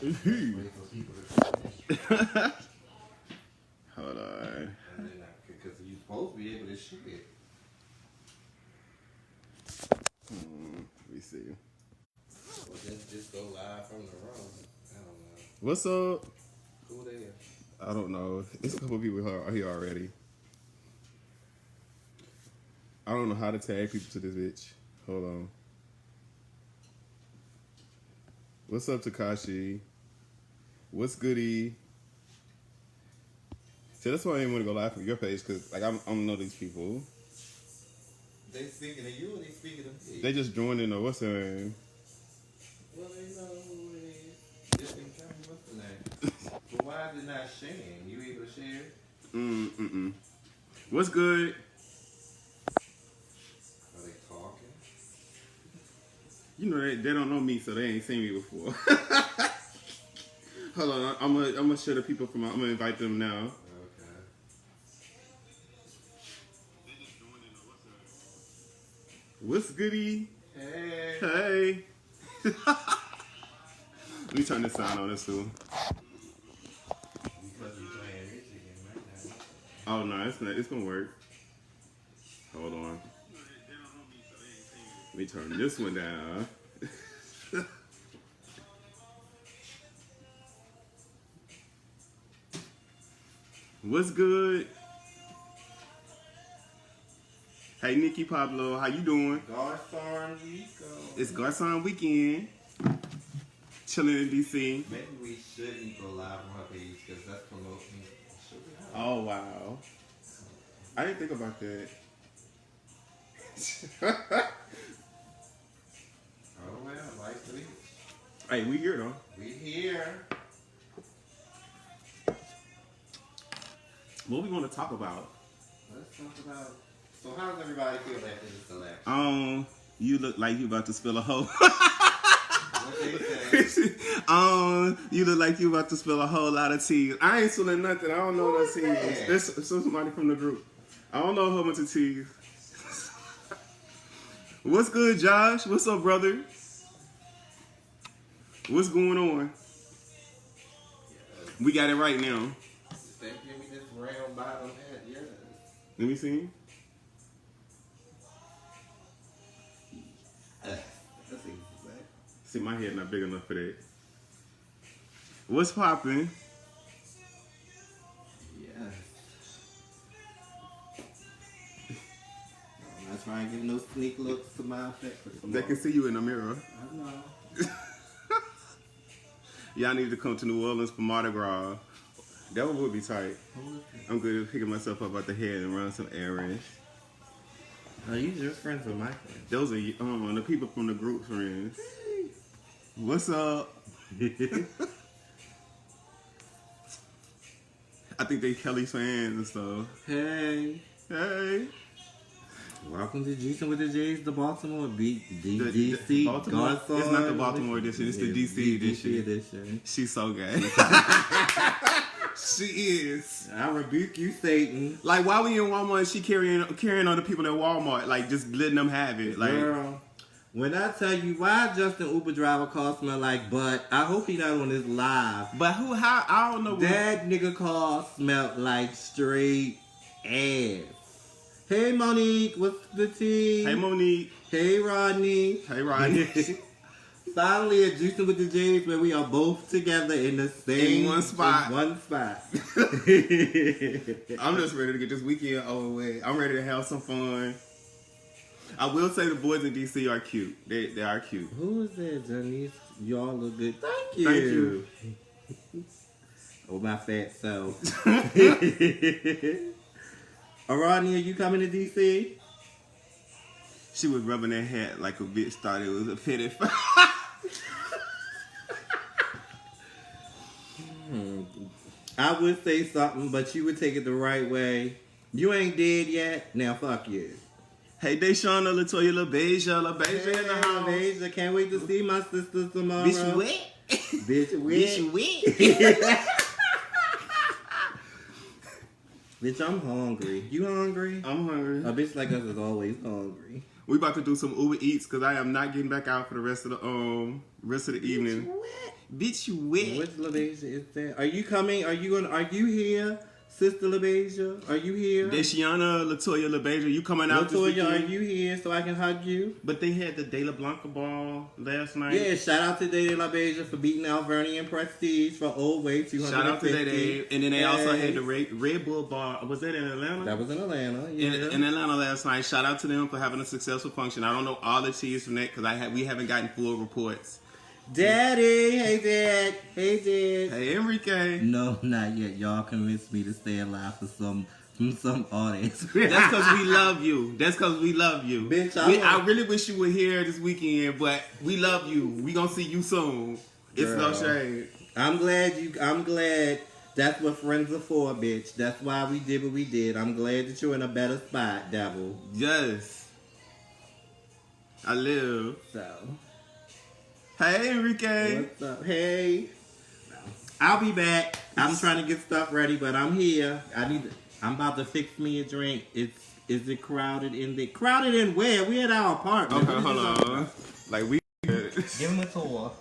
Hold on. Because you're supposed to be able to shoot it. Let me see. Well, just go live from the room. I don't know. What's up? Who there? I don't know. It's a couple people here already. I don't know how to tag people to this bitch. Hold on. What's up, Takashi? What's goody? See, that's why I didn't want to go live from your page, because like I don't know these people. They speaking to you or they speaking to me? They just joined in. What's her name? Well, they know who it is. Just in tell me what's the name. But why is it not sharing? You able to share? What's good? Are they talking? You know they don't know me, so they ain't seen me before. Hold on, I'm gonna show the people I'm gonna invite them now. Okay. What's goody? Hey. Hey. Let me turn this sound on this too. Because we playing Michigan right now. Oh no, it's not. It's gonna work. Hold on. Let me turn this one down. What's good? Hey, Nikki Pablo, how you doing? Garcon Rico. It's Garcon weekend. Chilling in DC. Maybe we shouldn't go live on her page because that's promoting. Oh wow. I didn't think about that. Oh well, like we. Hey, we here though. We here. What we want to talk about? Let's talk about. So how does everybody feel after this election? You look like you about to spill a hoe. What they say? You look like you about to spill a whole lot of tea. I ain't spilling nothing. I don't know no tea. It's somebody from the group. I don't know a whole bunch of tea. What's good, Josh? What's up, brother? What's going on? We got it right now. They give me this round bottom head, yes. Let me see. That's easy to say. See, my head not big enough for that. What's poppin'? Yes. I'm not trying to give no sneak looks to my effect. They can see you in the mirror. I know. Y'all need to come to New Orleans for Mardi Gras. That one would be tight. I'm good at picking myself up out the head and run some errands. Oh, you just friends with my friends. Those are the people from the group friends. What's up? I think they Kelly's fans and stuff. Hey. Hey. Welcome to Jusss with the J's, the Baltimore DC. The Baltimore. It's not the Baltimore edition. It's the DC edition. She's so gay. She is. I rebuke you, Satan. Like, why we in Walmart and she carrying on the people at Walmart, like just letting them have it. Like, girl, when I tell you why Justin Uber driver car smell like butt, I hope he not on this live. but how? I don't know. That nigga car smelled like straight ass. Hey Monique, what's the tea? Hey Monique. Hey Rodney. Hey Rodney. Finally at Justin with the J's where we are both together in the same one spot. I'm just ready to get this weekend over with. I'm ready to have some fun. I will say the boys in DC are cute. They are cute. Who is that, Janice? Y'all look good. Thank you. Thank you. Oh, my fat self. Rodney, are you coming to DC? She was rubbing her hat like a bitch thought it was a petty. I would say something, but you would take it the right way. You ain't dead yet. Now, fuck you. Hey, Deshauna, Latoya, LaBeija in the house. Beja, can't wait to see my sisters tomorrow. Bitch wet. Bitch wet. Bitch wet. Bitch, I'm hungry. You hungry? I'm hungry. A bitch like us is always hungry. We about to do some Uber Eats because I am not getting back out for the rest of the evening. Bitch, you wet. Which LaBeija is that? Are you coming? Are you here? Sister LaBeija? Are you here? Deshiana, Latoya, LaBeija, you coming out this Latoya, weekend? are you here so I can hug you? But they had the De La Blanca ball last night. Yeah, shout out to Day LaBeija for beating Alvernia and Prestige for Old Way 250. Shout out to Day. And then they also had the Red Bull bar. Was that in Atlanta? That was in Atlanta, yeah. In Atlanta last night. Shout out to them for having a successful function. I don't know all the teas from that because we haven't gotten full reports. Daddy, hey Dad, hey Dad. Hey Enrique. No, not yet. Y'all convinced me to stay alive for some audience. That's because we love you. That's because we love you. Bitch, I really wish you were here this weekend, but we love you. We gonna see you soon. It's Girl. no shade. I'm glad that's what friends are for, bitch. That's why we did what we did. I'm glad that you're in a better spot, devil. Yes. I live. So, hey Enrique. what's up? Hey. I'll be back. I'm trying to get stuff ready, but I'm here. I'm about to fix me a drink. Is it crowded in there? Crowded in where? We at our apartment. Okay, hold on. Like we Give him a tour.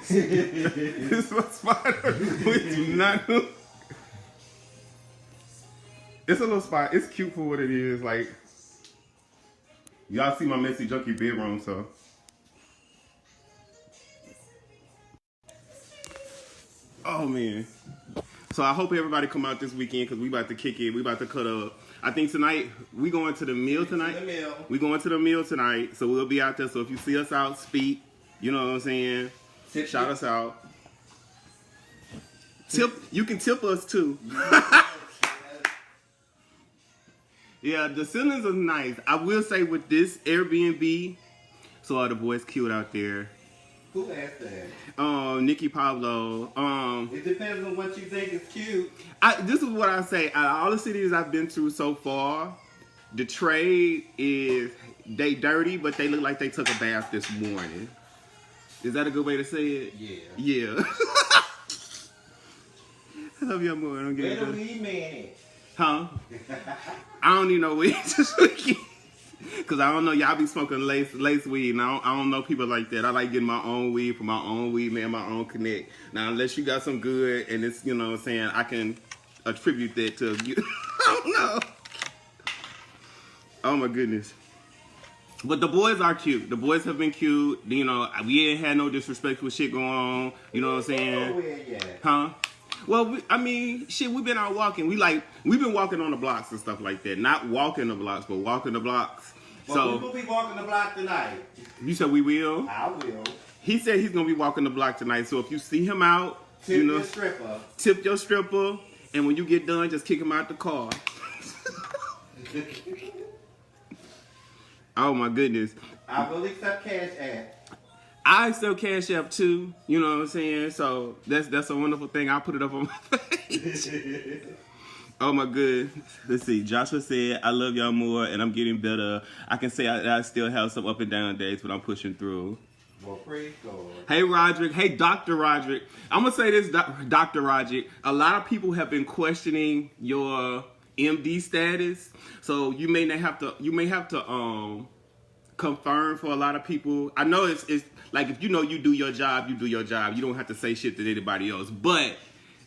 This was spider. We do not know. It's a little spot. It's cute for what it is. Like y'all see my messy junkie bedroom, so oh man. So I hope everybody come out this weekend because we about to kick it. We about to cut up. I think tonight we going to the mill tonight. We going to the mill tonight, so we'll be out there. So if you see us out, speak. You know what I'm saying? Shout us out. Tip. You can tip us too. Yeah, the ceilings are nice. I will say with this Airbnb, so are the boys cute out there. Who asked that? Nikki Pablo. It depends on what you think is cute. This is what I say. Out of all the cities I've been to so far, the trade is they dirty, but they look like they took a bath this morning. Is that a good way to say it? Yeah. Yeah. I love you more. I don't get Where the it. weed man? Huh? I don't need no weed this weekend. Cause I don't know, y'all be smoking lace weed, and I don't know people like that. I like getting my own weed from my own weed man, my own connect. Now, unless you got some good, and it's, you know what I'm saying, I can attribute that to you. I don't know. Oh my goodness. But the boys are cute. The boys have been cute. You know, we ain't had no disrespectful shit going on. You know what I'm saying? Nowhere yet. Huh? Well, we've been out walking. We've been walking on the blocks and stuff like that. Not walking the blocks, but walking the blocks. Well, So we will be walking the block tonight. you said we will? I will. He said he's gonna be walking the block tonight. So if you see him out, Tip you know, your stripper. tip your stripper, and when you get done, just kick him out the car. Oh my goodness. I will accept Cash App. I accept Cash App too. You know what I'm saying? So that's a wonderful thing. I'll put it up on my page. Oh my good. Let's see. Joshua said, I love y'all more and I'm getting better. I can say I still have some up and down days, but I'm pushing through. Well, praise God. Hey Roderick. Hey Dr. Roderick. I'm gonna say this, Dr. Roderick. A lot of people have been questioning your MD status. So you may have to confirm for a lot of people. I know it's like if you know you do your job, you do your job. You don't have to say shit to anybody else. But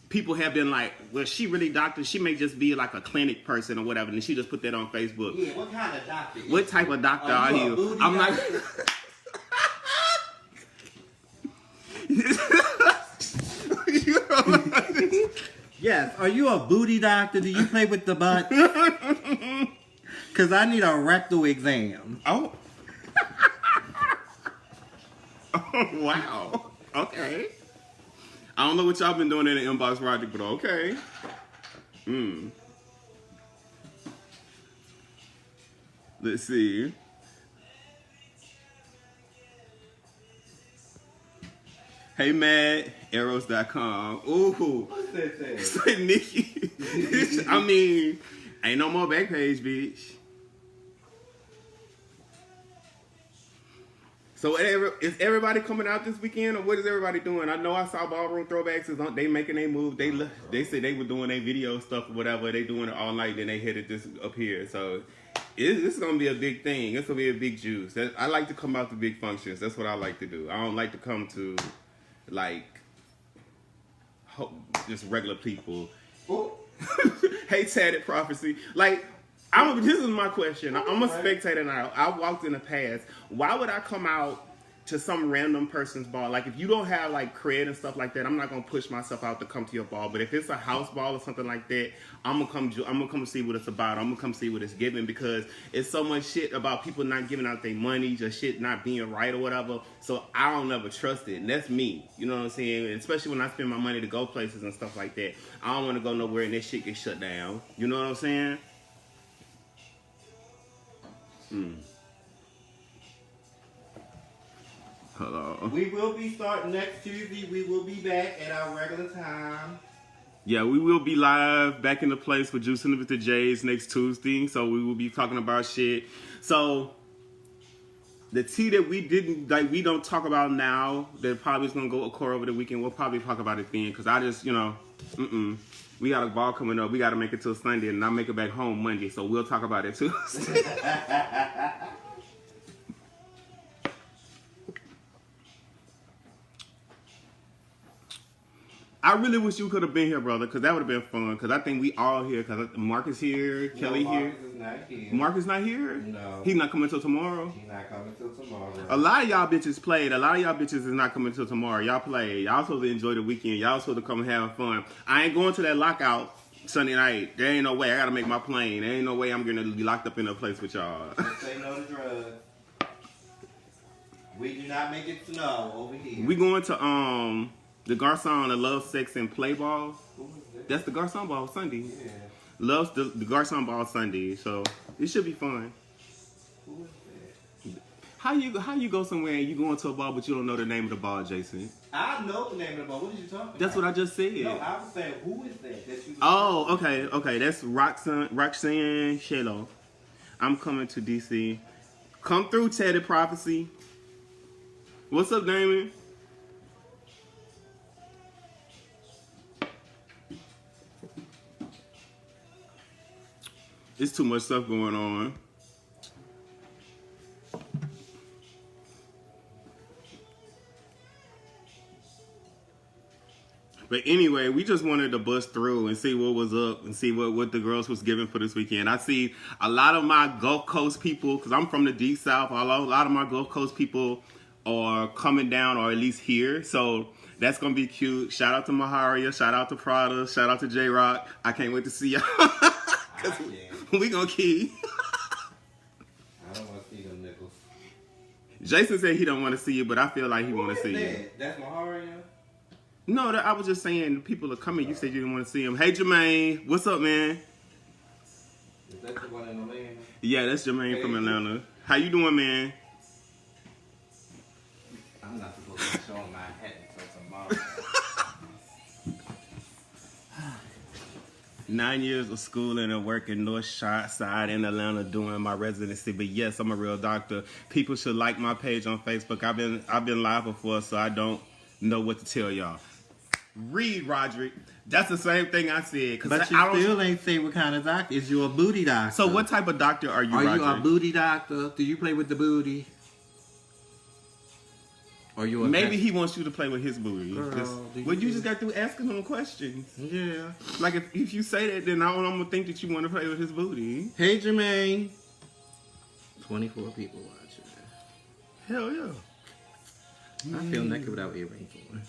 people have been like, well, she really doctor. She may just be like a clinic person or whatever. And she just put that on Facebook. Yeah, what kind of doctor? What type of doctor are you? I'm like, you know, Yes. Are you a booty doctor? Do you play with the butt? Because I need a rectal exam. oh. Oh, wow. Okay. I don't know what y'all been doing in the inbox, Roger, but okay. Let's see. Hey, Matt, arrows.com. Ooh. What's that say? Say Nikki. I mean, ain't no more back page, bitch. So is everybody coming out this weekend, or what is everybody doing? I know I saw Ballroom Throwbacks is on. They making their move. They said they were doing their video stuff or whatever. They doing it all night. Then they headed this up here. So this is gonna be a big thing. It's gonna be a big juice. I like to come out to big functions. That's what I like to do. I don't like to come to like just regular people. Hey, Tatted Prophecy. Like, this is my question. I'm a spectator now. I walked in the past. Why would I come out to some random person's ball? Like, if you don't have like cred and stuff like that, I'm not gonna push myself out to come to your ball. But if it's a house ball or something like that, I'm gonna come see what it's about. I'm gonna come see what it's giving, because it's so much shit about people not giving out their money, just shit not being right or whatever. So I don't ever trust it. And that's me. You know what I'm saying? And especially when I spend my money to go places and stuff like that. I don't want to go nowhere and that shit gets shut down. You know what I'm saying? Hello. We will be starting next Tuesday. We will be back at our regular time. Yeah, we will be live back in the place for Juicing with the Jays next Tuesday. So we will be talking about shit. So the tea that we don't talk about now, that probably is gonna go occur over the weekend. We'll probably talk about it then, because I just, we got a ball coming up. We got to make it till Sunday, and I'll make it back home Monday. So we'll talk about it Tuesday. I really wish you could have been here, brother, because that would have been fun. Because I think we all here. Because Marcus here, Kelly here. Marcus is not here. Marcus not here? No. He's not coming till tomorrow? He's not coming till tomorrow. A lot of y'all bitches played. A lot of y'all bitches is not coming till tomorrow. Y'all played. Y'all supposed to enjoy the weekend. Y'all supposed to come and have fun. I ain't going to that lockout Sunday night. There ain't no way. I got to make my plane. There ain't no way I'm going to be locked up in a place with y'all. Just say no to drugs. We do not make it snow over here. We going to the Garçon, the Love, Sex, and Play Ball. Who is that? That's the Garçon Ball Sunday. Yeah. Loves the Garçon Ball Sunday. So it should be fun. Who is that? How you go somewhere and you go into a ball but you don't know the name of the ball, Jason? I know the name of the ball. What are you talking about? That's what I just said. No, I was saying, who is that? That you Oh, okay. That's Roxanne Shalo. I'm coming to DC. Come through, Tatted Prophecy. What's up, Damon? It's too much stuff going on. But anyway, we just wanted to bust through and see what was up and see what the girls was giving for this weekend. I see a lot of my Gulf Coast people, because I'm from the Deep South, a lot of my Gulf Coast people are coming down, or at least here. So that's going to be cute. Shout out to Maharia. Shout out to Prada. Shout out to J-Rock. I can't wait to see y'all. We going to key. I don't want to see them nickels. Jason said he don't want to see you, but I feel like he want to see you. That's Maharia? No, I was just saying people are coming. You said you didn't want to see him. Hey, Jermaine. What's up, man? Is that the one in Atlanta? Yeah, that's Jermaine from Atlanta. How you doing, man? I'm not supposed to be showing my hat until tomorrow. 9 years of schooling and working North Side in Atlanta doing my residency. But yes, I'm a real doctor. People should like my page on Facebook. I've been live before, so I don't know what to tell y'all. Read, Roderick. That's the same thing I said. But you still ain't say what kind of doctor. Is you a booty doctor? So what type of doctor are you, Are Roderick? you a booty doctor? Do you play with the booty? Or you a Maybe he wants you to play with his booty. Girl, Well, you just got through asking him questions. Yeah. Like, if you say that, then I'm going to think that you want to play with his booty. Hey, Jermaine. 24 people watching. Hell yeah. I feel naked without earrings on.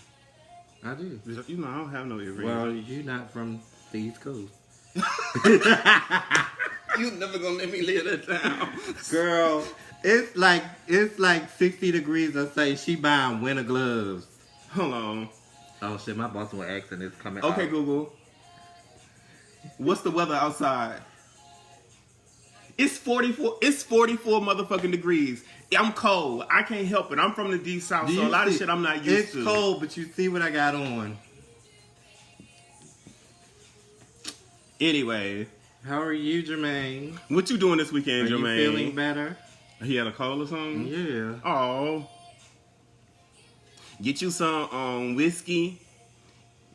I do. You know, I don't have no earrings. Well, you're not from the East Coast. You never going to let me live that down. Girl, it's like 60 degrees or say she buying winter gloves. Hold on. Oh shit, my boss was asking this coming Okay, out. Google. What's the weather outside? It's 44 motherfucking degrees. I'm cold. I can't help it. I'm from the Deep South, so a lot of shit I'm not used to. It's cold, but you see what I got on. Anyway. How are you, Jermaine? What you doing this weekend, Are Jermaine? you feeling better? He had a cold or something? Yeah. Oh. Get you some whiskey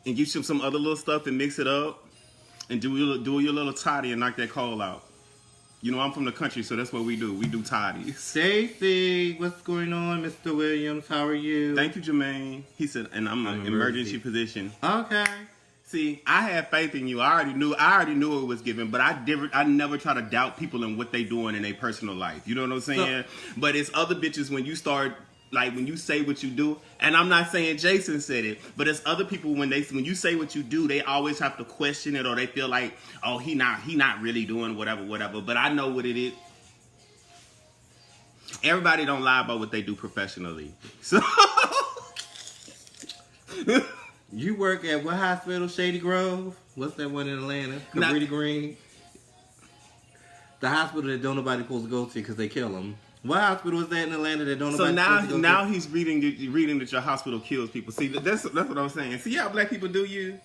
and get you some other little stuff and mix it up and do your little toddy and knock that cold out. You know, I'm from the country, so that's what we do. We do toddies. Stacy, what's going on, Mr. Williams? How are you? Thank you, Jermaine. He said, and I'm an emergency position. Okay. See, I had faith in you. I already knew it was given, but I never try to doubt people and what they doing in their personal life. You know what I'm saying? But it's other bitches when you start, like when you say what you do, and I'm not saying Jason said it, but it's other people when you say what you do, they always have to question it or they feel like, oh, he not really doing whatever. But I know what it is. Everybody don't lie about what they do professionally. So You work at what hospital? Shady Grove? What's that one in Atlanta? Cabrini Green? The hospital that don't nobody supposed to go to because they kill them. What hospital is that in Atlanta that don't nobody supposed to go to? So now he's reading that your hospital kills people. See, that's what I'm saying. See how black people do you?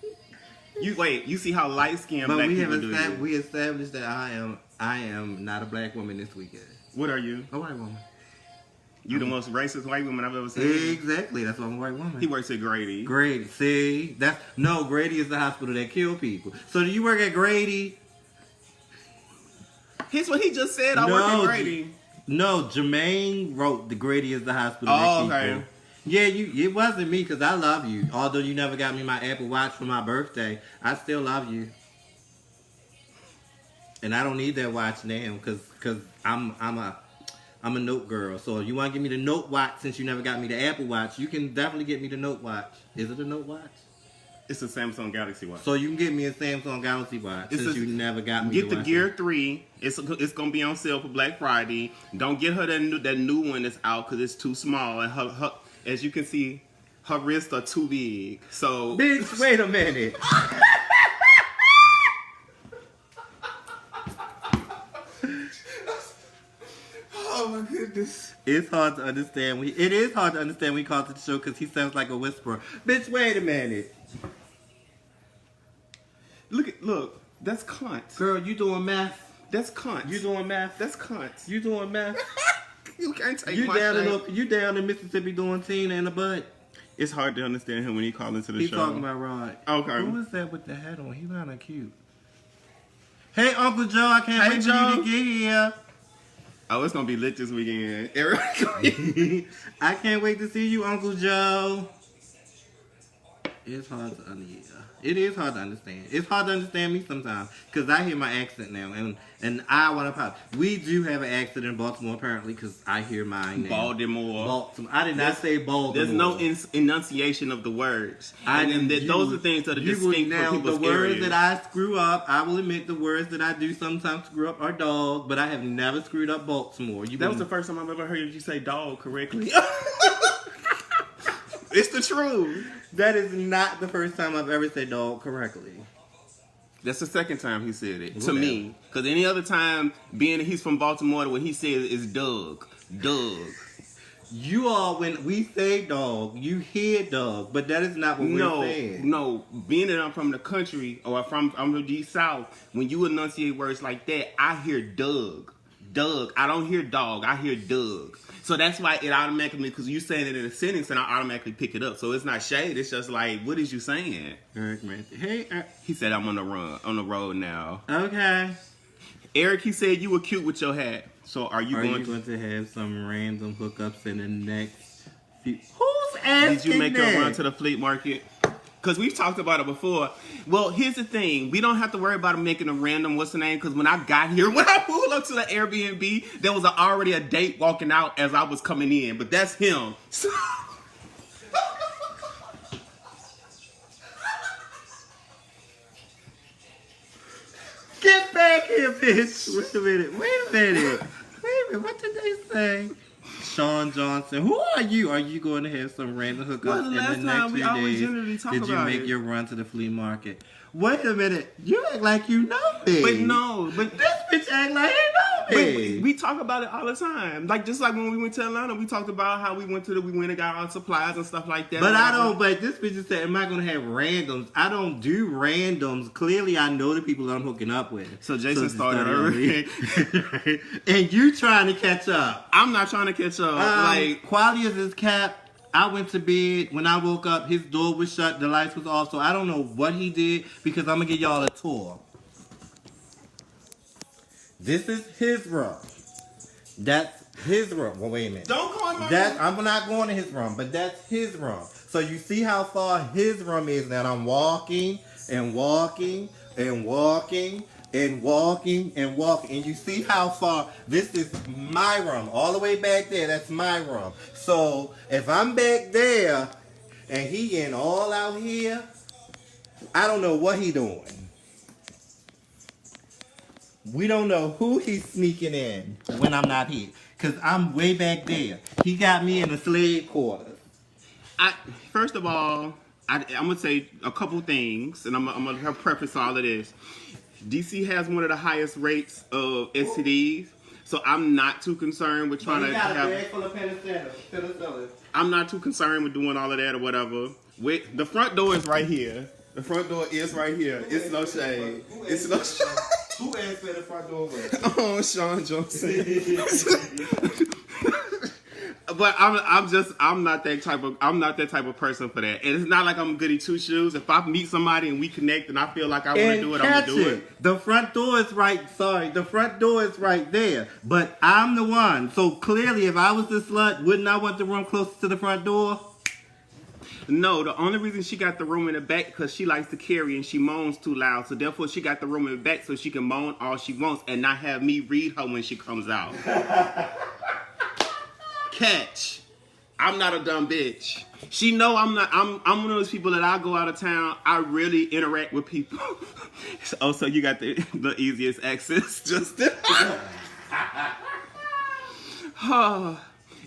You see how light-skinned black people do you? We established that I am not a black woman this weekend. What are you? A white woman. You the most racist white woman I've ever seen. Exactly. That's why I'm a white woman. He works at Grady. Grady. See? Grady is the hospital that kill people. So do you work at Grady? Here's what he just said. I work at Grady. No, Jermaine wrote the Grady is the hospital that kill people. Yeah, it wasn't me because I love you. Although you never got me my Apple Watch for my birthday, I still love you. And I don't need that watch now because I'm a Note girl. So if you want to give me the Note watch since you never got me the Apple Watch, you can definitely get me the Note watch. Is it a Note watch? It's a Samsung Galaxy watch. So you can get me a Samsung Galaxy watch since you never got me Get the Gear 3. It's going to be on sale for Black Friday. Don't get her that new one that's out because it's too small. And her, as you can see, her wrists are too big. So, bitch, wait a minute. Oh my goodness. It's hard to understand. It is hard to understand when he calls it the show because he sounds like a whisperer. Bitch, wait a minute. Look, that's cunt. Girl, you doing math? That's cunt. You doing math? That's cunt. You doing math? You can't take you my shame. You down in Mississippi doing Tina in the butt? It's hard to understand him when he calls into the show. He's talking about Rod. Okay. Who is that with the hat on? He's kind of cute. Hey, Uncle Joe, I can't wait for you to get here. Oh, it's going to be lit this weekend. Everybody. I can't wait to see you, Uncle Joe. It's hard to It is hard to understand. It's hard to understand me sometimes because I hear my accent now, and I want to pop. We do have an accent in Baltimore apparently because I hear mine now. Baltimore. I did not say Baltimore. There's no enunciation of the words. Those are things that are distinct from people's the words areas. that I screw up, I will admit the words that I do sometimes screw up are dog, but I have never screwed up Baltimore. That was the first time I've ever heard you say dog correctly. It's the truth. That is not the first time I've ever said dog correctly. That's the second time he said it to me. Because any other time, being that he's from Baltimore, what he says is Doug. Doug. You all, when we say dog, you hear dog, but that is not what we're saying. No, being that I'm from the country, or I'm from the Deep South, when you enunciate words like that, I hear Doug. Doug. I don't hear dog, I hear Doug. So that's why it automatically, because you saying it in a sentence, and I automatically pick it up. So it's not shade. It's just like, what is you saying? Eric, hey, he said I'm on the road now. Okay. Eric, he said you were cute with your hat. So are you going to have some random hookups in the next few? Who's asking? Did you make that? a run to the flea market? Because we've talked about it before. Well, here's the thing. We don't have to worry about making a random, what's the name? Because when I got here, when I pulled up to the Airbnb, there was already a date walking out as I was coming in. But that's him. So get back here, bitch. Wait a minute. What did they say? Sean Johnson. Who are you? Are you going to have some random hookups in the next few days? Did you make your run to the flea market? Wait a minute. You act like you know me. But this bitch act like he know me. We talk about it all the time. Like just like when we went to Atlanta, we talked about how we went and got our supplies and stuff like that. But this bitch just said, am I going to have randoms? I don't do randoms. Clearly, I know the people that I'm hooking up with. So Jason started early. And you trying to catch up. I'm not trying to catch up. Quality is his cap. I went to bed. When I woke up, his door was shut. The lights was off. So I don't know what he did because I'm going to give y'all a tour. This is his room. That's his room. Well, wait a minute. Don't go in my room. I'm not going to his room, but that's his room. So you see how far his room is now. I'm walking and walking and walking and walking and walking. And you see how far this is my room. All the way back there, that's my room. So if I'm back there and he in all out here, I don't know what he doing. We don't know who he's sneaking in when I'm not here. Because I'm way back there. He got me in the slave quarters. First of all, I'm going to say a couple things, and I'm going to preface all of this. DC has one of the highest rates of STDs, so I'm not too concerned with trying to have... a bag full of penicillin. I'm not too concerned with doing all of that or whatever. The front door is right here. The front door is right here. It's no shade. It's no shade. Who asked where the front door was? Oh, Sean Johnson. But I'm not that type of person for that. And it's not like I'm goody two shoes. If I meet somebody and we connect and I feel like I want to do it, I'm gonna do it. The front door is the front door is right there. But I'm the one. So clearly if I was the slut, wouldn't I want the room closest to the front door? No, the only reason she got the room in the back because she likes to carry and she moans too loud. So therefore she got the room in the back so she can moan all she wants and not have me read her when she comes out. Catch. I'm not a dumb bitch. She know I'm not. I'm one of those people that I go out of town. I really interact with people. So you got the easiest access, Justin.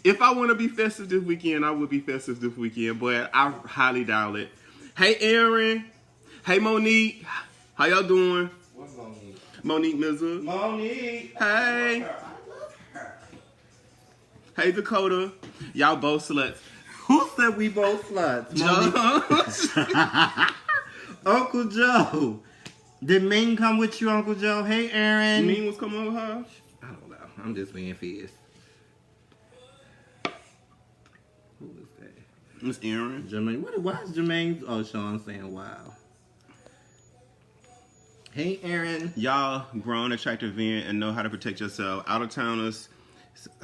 If I want to be festive this weekend, I would be festive this weekend, but I highly doubt it. Hey, Aaron. Hey, Monique. How y'all doing? What's Monique? Monique Mizza. Monique. Hey. Hey, Dakota. Y'all both sluts. Who said we both sluts? Uncle Joe. Did Ming come with you, Uncle Joe? Hey, Aaron. Ming was coming with her? I don't know. I'm just being fierce. Who is that? It's Aaron. Jermaine. Why is Jermaine? Oh, Sean saying wow. Hey, Aaron. Y'all grown, attractive men and know how to protect yourself. Out of towners,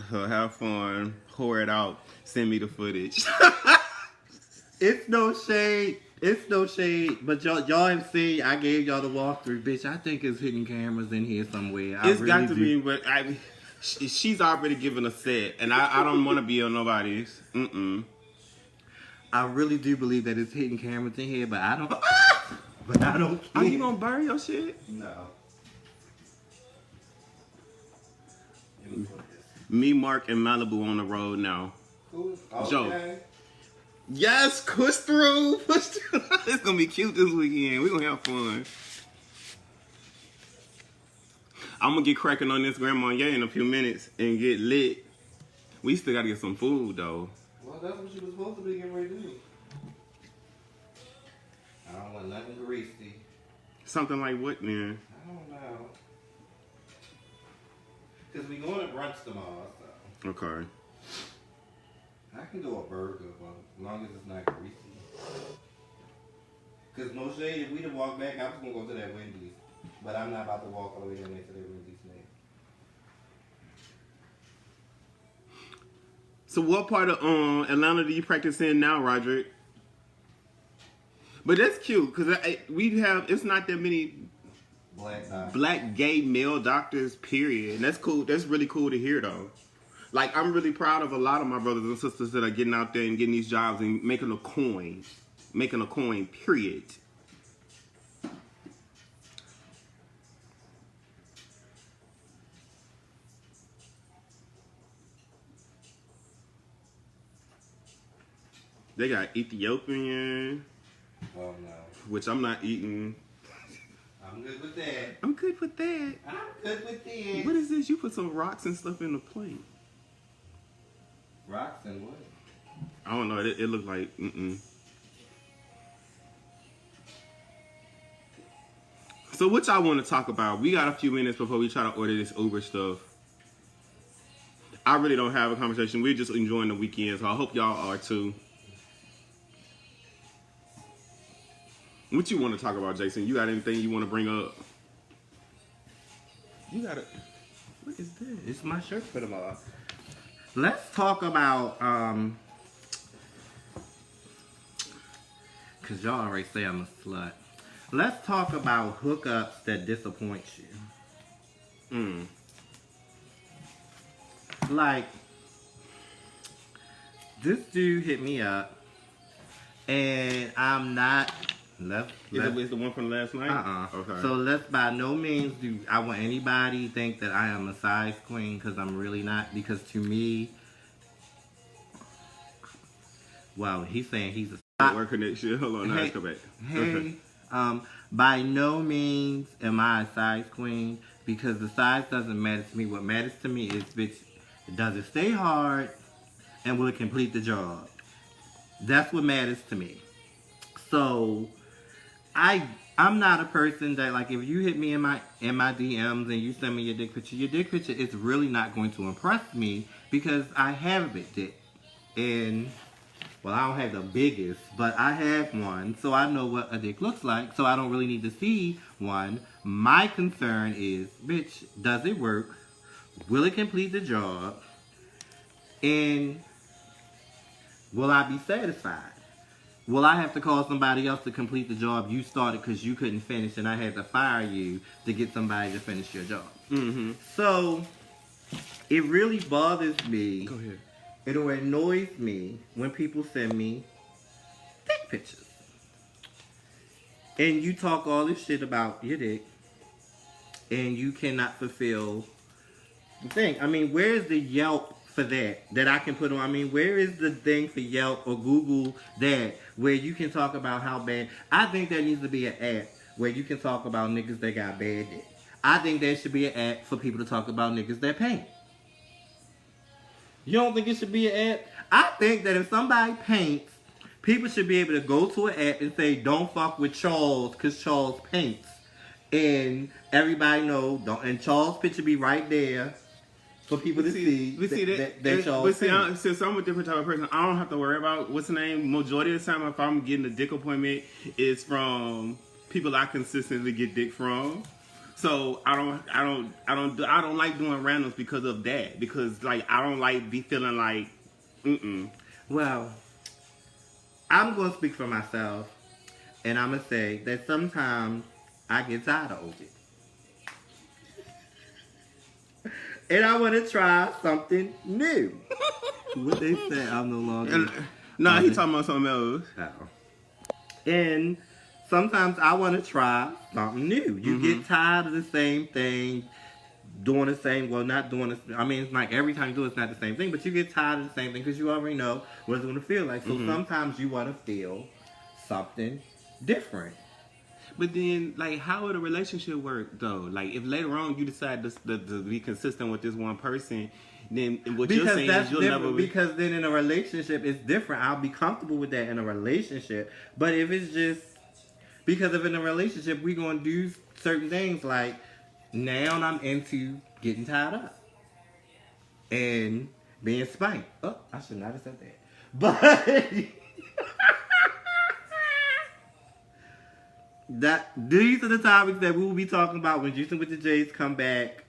have fun, whore it out, send me the footage. It's no shade. It's no shade. But y'all have seen, I gave y'all the walkthrough, bitch. I think it's hidden cameras in here somewhere. It's really got to be, but she's already given a set, and I don't want to be on nobody's. I really do believe that it's hidden cameras in here, but I don't. But I don't care. Are you gonna burn your shit? No. Me, Mark, and Malibu on the road now. Cool. Okay. Joe. Yes, push through. Push through. It's gonna be cute this weekend. We're gonna have fun. I'm gonna get cracking on this Grandma Ye in a few minutes and get lit. We still gotta get some food though. Well, that's what you was supposed to be getting ready to do. I don't want nothing greasy. Something like what, man? I don't know. Because we going to brunch tomorrow, so. Okay. I can do a burger, but as long as it's not greasy. Because no shade, if we'd have walked back, I was going to go to that Wendy's. But I'm not about to walk all the way down there to that Wendy's next. So what part of Atlanta do you practice in now, Roderick? But that's cute because it's not that many black gay male doctors, period. And that's cool. That's really cool to hear though. Like I'm really proud of a lot of my brothers and sisters that are getting out there and getting these jobs and making a coin, period. They got Ethiopian, Oh no. which I'm not eating. I'm good with that. I'm good with that. I'm good with that. What is this? You put some rocks and stuff in the plate. Rocks and what? I don't know. It looked like So what y'all want to talk about? We got a few minutes before we try to order this Uber stuff. I really don't have a conversation. We're just enjoying the weekend, so I hope y'all are too. What you want to talk about, Jason? You got anything you want to bring up? You got it. What is this? It's my shirt for tomorrow. Let's talk about cause y'all already say I'm a slut. Let's talk about hookups that disappoint you. Like, this dude hit me up, and I'm not. Is the one from last night? Okay. So let's by no means do I want anybody to think that I am a size queen, because I'm really not. Because to me, wow, he's saying he's a Work connection. Hold on, now let's go back. Hey, by no means am I a size queen, because the size doesn't matter to me. What matters to me is, bitch, does it stay hard, and will it complete the job? That's what matters to me. So, I'm not a person that, like, if you hit me in my DMs and you send me your dick picture is really not going to impress me, because I have it dick. And, well, I don't have the biggest, but I have one, so I know what a dick looks like, so I don't really need to see one. My concern is, bitch, does it work? Will it complete the job? And will I be satisfied? Will I have to call somebody else to complete the job you started because you couldn't finish, and I had to fire you to get somebody to finish your job? Mm-hmm. So, it really bothers me. Go ahead. It annoys me when people send me dick pictures. And you talk all this shit about your dick, and you cannot fulfill the thing. I mean, where's the Yelp for that I can put on? I mean, where is the thing for Yelp or Google that where you can talk about how bad? I think there needs to be an app where you can talk about niggas that got bad dick. I think there should be an app for people to talk about niggas that paint. You don't think it should be an app? I think that if somebody paints, people should be able to go to an app and say, don't fuck with Charles because Charles paints. And everybody know, and Charles' picture be right there for people to see. We see that. Charles paints. Since I'm a different type of person, I don't have to worry about what's the name. Majority of the time, if I'm getting a dick appointment, it's from people I consistently get dick from. So I don't like doing randoms because of that. Because like I don't like be feeling like, Well, I'm gonna speak for myself, and I'm gonna say that sometimes I get tired of OJ. And I want to try something new. What they say, I'm no longer. No, he talking about something else. Oh. And sometimes I want to try something new. You get tired of the same thing, doing the same. Well, not doing the. I mean, it's like every time you do it's not the same thing, but you get tired of the same thing because you already know what it's going to feel like. So sometimes you want to feel something different. But then, like, how would a relationship work, though? Like, if later on you decide to be consistent with this one person, then what you're saying is you'll never... Because then in a relationship, it's different. I'll be comfortable with that in a relationship. But if it's just... Because if in a relationship, we're going to do certain things, like, now I'm into getting tied up. And being spanked. Oh, I should not have said that. But... These are the topics that we will be talking about when Justin with the J's come back.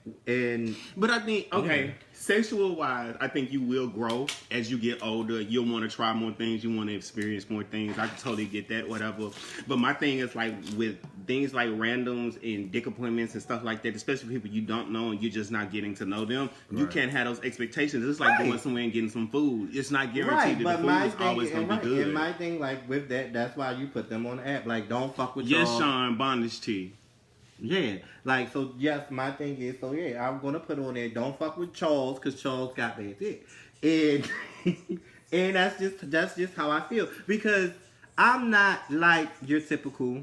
But I think, sexual wise, I think you will grow as you get older. You'll want to try more things. You want to experience more things. I can totally get that, whatever. But my thing is like with things like randoms and dick appointments and stuff like that, especially people you don't know and you're just not getting to know them, you can't have those expectations. It's like going somewhere and getting some food. It's not guaranteed that the food is always going to be good. And my thing, like with that, that's why you put them on the app. Like, don't fuck with Yes, Sean, bondage tea. Yeah, like, so yes, my thing is, so yeah, I'm gonna put on there, don't fuck with Charles, because Charles got bad dick. And and that's just how I feel. Because I'm not like your typical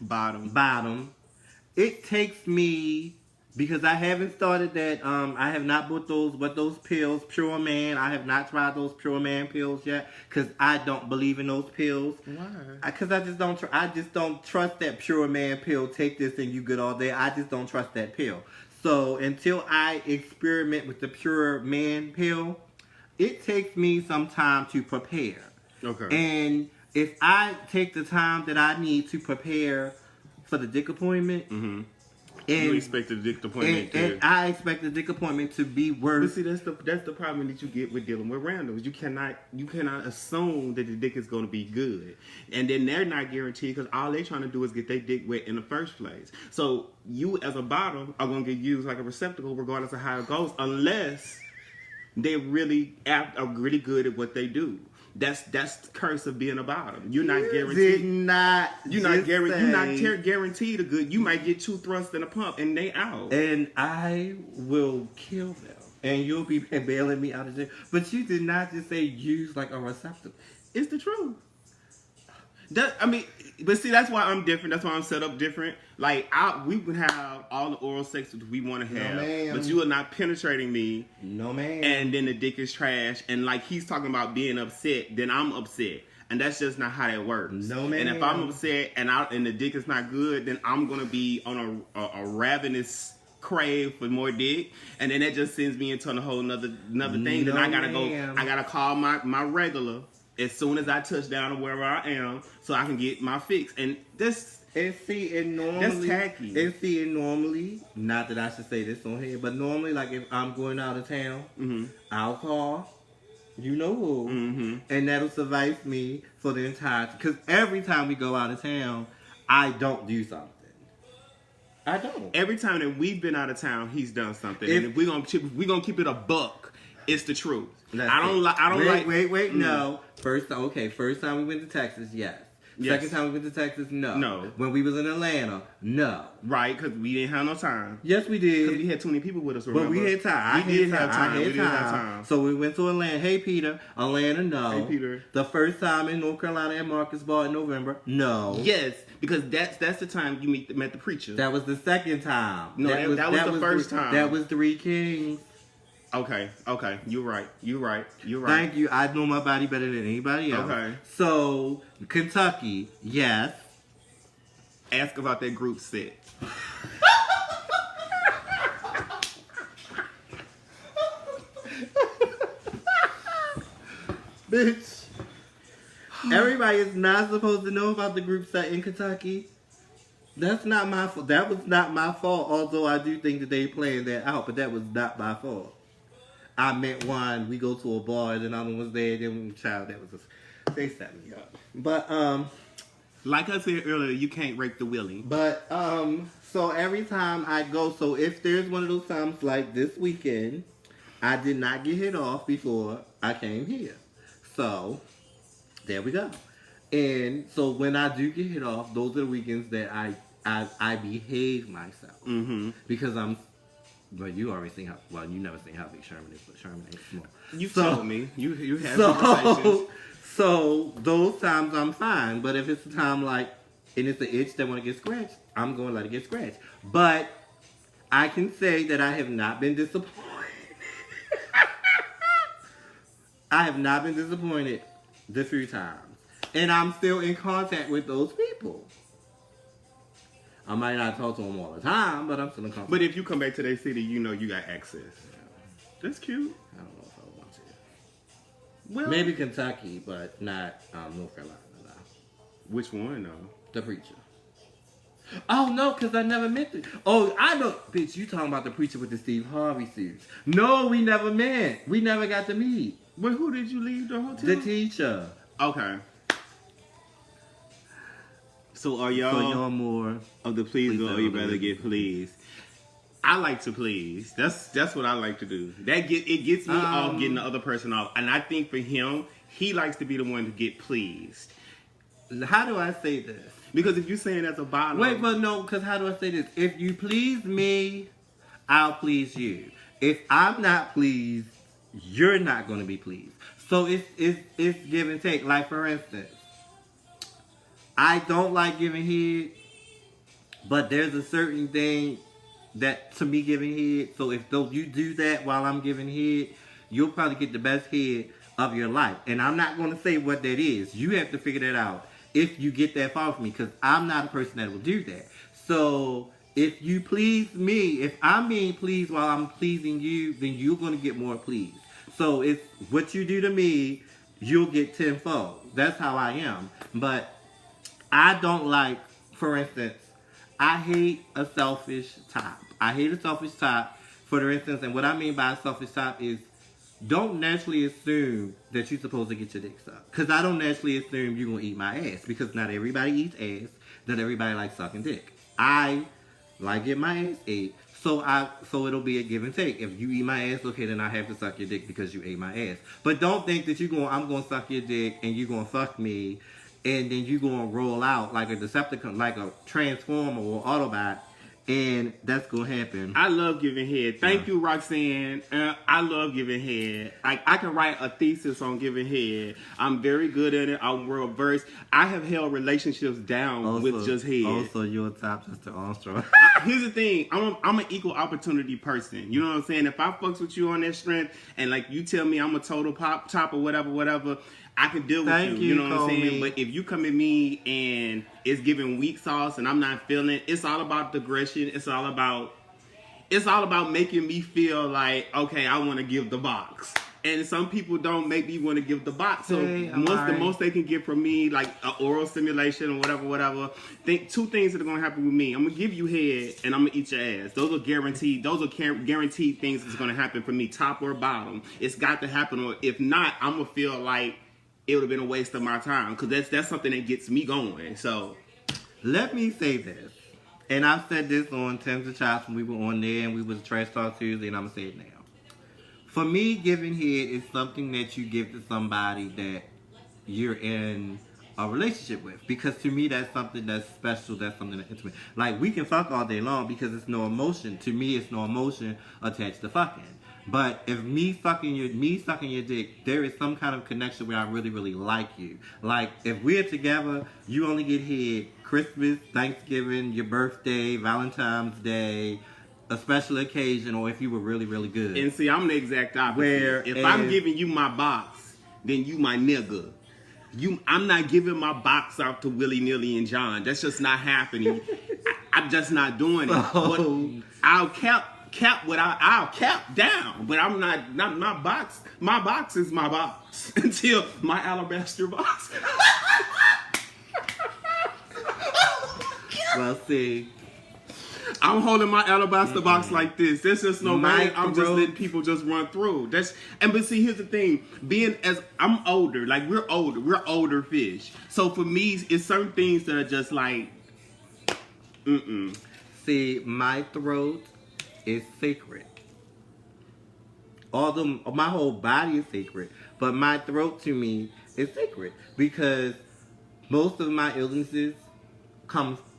bottom. It takes me, because I haven't started that, I have not bought those pills, Pure Man. I have not tried those Pure Man pills yet, because I don't believe in those pills. Why? Because I just don't trust that Pure Man pill, take this and you good all day. I just don't trust that pill. So until I experiment with the Pure Man pill, it takes me some time to prepare. Okay. And if I take the time that I need to prepare for the dick appointment, Mm-hmm. and You expect the dick appointment and I expect the dick appointment to be But worth. see, that's the problem that you get with dealing with randoms. You cannot assume that the dick is going to be good, and then they're not guaranteed because all they're trying to do is get their dick wet in the first place. So you as a bottom are going to get used like a receptacle regardless of how it goes, unless they really are really good at what they do. That's the curse of being a bottom. You're not guaranteed. You're not guaranteed a good. You might get 2 thrusts in a pump and they out. And I will kill them. And you'll be bailing me out of jail. But you did not just say use like a receptacle. It's the truth. But see, that's why I'm different. That's why I'm set up different. Like, we can have all the oral sex that we want to have, ma'am. but you are not penetrating me. No, man. And then the dick is trash. And like he's talking about being upset, then I'm upset. And that's just not how that works. No, ma'am. And if I'm upset and the dick is not good, then I'm gonna be on a ravenous crave for more dick, and then that just sends me into a whole another thing. Then I gotta ma'am. go. I gotta call my regular as soon as I touch down to wherever I am, so I can get my fix. And this. That's tacky. And normally, not that I should say this on here, but normally, like if I'm going out of town, Mm-hmm. I'll call, you know who, Mm-hmm. and that'll suffice me for the entire. Because every time we go out of town, I don't do something. I don't. Every time that we've been out of town, he's done something. And if we're gonna keep it a buck, it's the truth. No. First time we went to Texas, yes. Yes. Second time we went to Texas, no. No. When we was in Atlanta, no. Right, because we didn't have no time. Yes, we Because did. we had too many people with us, remember? But we had time. We did have time. So we went to Atlanta. Hey, Peter. Atlanta, no. Hey, Peter. The first time in North Carolina at Marcus Bar in November, no. Yes, because that's the time you met the preacher. That was the second time. No, that was the first time. That was 3 Kings. Okay. You're right. Thank you. I know my body better than anybody else. Okay. So, Kentucky, yes. Ask about that group set. Bitch. Everybody is not supposed to know about the group set in Kentucky. That's not my fault. That was not my fault, although I do think that they planned that out, but that was not my fault. I met one, we go to a bar, and another one was there, then child, that was just, they set me up. But, Like I said earlier, you can't rape the willing. But, so every time I go, so if there's one of those times like this weekend, I did not get hit off before I came here. So, there we go. And so when I do get hit off, those are the weekends that I behave myself. Mm-hmm. Because but you already seen how, well, you never seen how big Sherman is, but Sherman ain't small. You told me. You had conversations. So those times I'm fine, but if it's a time like, and it's an itch that want to get scratched, I'm going to let it get scratched. But I can say that I have not been disappointed. I have not been disappointed the few times. And I'm still in contact with those people. I might not talk to them all the time, but I'm still in contact. But if you come back to their city, you know you got access. That's cute. I don't know if I want to. Well, Maybe Kentucky, but not North Carolina. No. Which one though? The preacher. Oh no, because I never met the. Oh, I know, bitch. You talking about the preacher with the Steve Harvey suits? No, we never met. We never got to meet. Wait, who did you leave the hotel? The teacher. Okay. So are y'all? So y'all more of the please Please or you don't rather do get pleased? I like to please. That's what I like to do. It gets me off getting the other person off, and I think for him, he likes to be the one to get pleased. How do I say this? Because if you're saying that's a bottom, Wait, but no, because how do I say this? If you please me, I'll please you. If I'm not pleased, you're not going to be pleased. So it's give and take. Like for instance, I don't like giving head, but there's a certain thing that to me giving head. So if you do that while I'm giving head, you'll probably get the best head of your life. And I'm not going to say what that is. You have to figure that out if you get that far from me, because I'm not a person that will do that. So if you please me, if I'm being pleased while I'm pleasing you, then you're going to get more pleased. So it's what you do to me, you'll get tenfold. That's how I am. But I don't like, for instance, I hate a selfish top. I hate a selfish top, for instance, and what I mean by a selfish top is don't naturally assume that you're supposed to get your dick sucked. Because I don't naturally assume you're going to eat my ass. Because not everybody eats ass. Not everybody likes sucking dick. I like getting my ass ate. So it'll be a give and take. If you eat my ass, okay, then I have to suck your dick because you ate my ass. But don't think that I'm going to suck your dick and you're going to fuck me. And then you're going to roll out like a Decepticon, like a Transformer or Autobot. And that's going to happen. I love giving head. Thank you, Roxanne. I love giving head. I can write a thesis on giving head. I'm very good at it. I'm well versed. I have held relationships down with just head. Also, you're a top Mr. Armstrong. Here's the thing. I'm an equal opportunity person. You know what I'm saying? If I fucks with you on that strength and like you tell me I'm a total top or whatever, I can deal with you. You know what I'm saying? But if you come at me and it's giving weak sauce and I'm not feeling it, it's all about the aggression. It's all about making me feel like, okay, I want to give the box. And some people don't make me want to give the box. So the most they can get from me, like an oral stimulation or whatever. Think two things that are gonna happen with me. I'm gonna give you head and I'm gonna eat your ass. Those are guaranteed. Those are guaranteed things that's gonna happen for me, top or bottom. It's got to happen, or if not, I'm gonna feel like it would have been a waste of my time because that's something that gets me going. So let me say this, and I've said this on Tens of Chops when we were on there and we was Trash Talk Tuesday, and I'm gonna say it now. For me, giving head is something that you give to somebody that you're in a relationship with. Because to me, that's something that's special. That's something that's intimate. Like, we can fuck all day long because it's no emotion. To me, it's no emotion attached to fucking. But if me sucking your dick, there is some kind of connection where I really, really like you. Like, if we're together, you only get head Christmas, Thanksgiving, your birthday, Valentine's Day, a special occasion, or if you were really, really good. And see, I'm the exact opposite. If I'm giving you my box, then you my nigga. I'm not giving my box out to Willie, Nilly, and John. That's just not happening. I'm just not doing it. But I'll I'll cap down, but I'm not my box. My box is my box until my alabaster box. Well, see, I'm holding my alabaster box like this. There's just no way. I'm just letting people just run through. But see, here's the thing. Being as I'm older, like we're older fish. So for me, it's certain things that are just like, See, my throat is sacred. Although my whole body is sacred, but my throat to me is sacred because most of my illnesses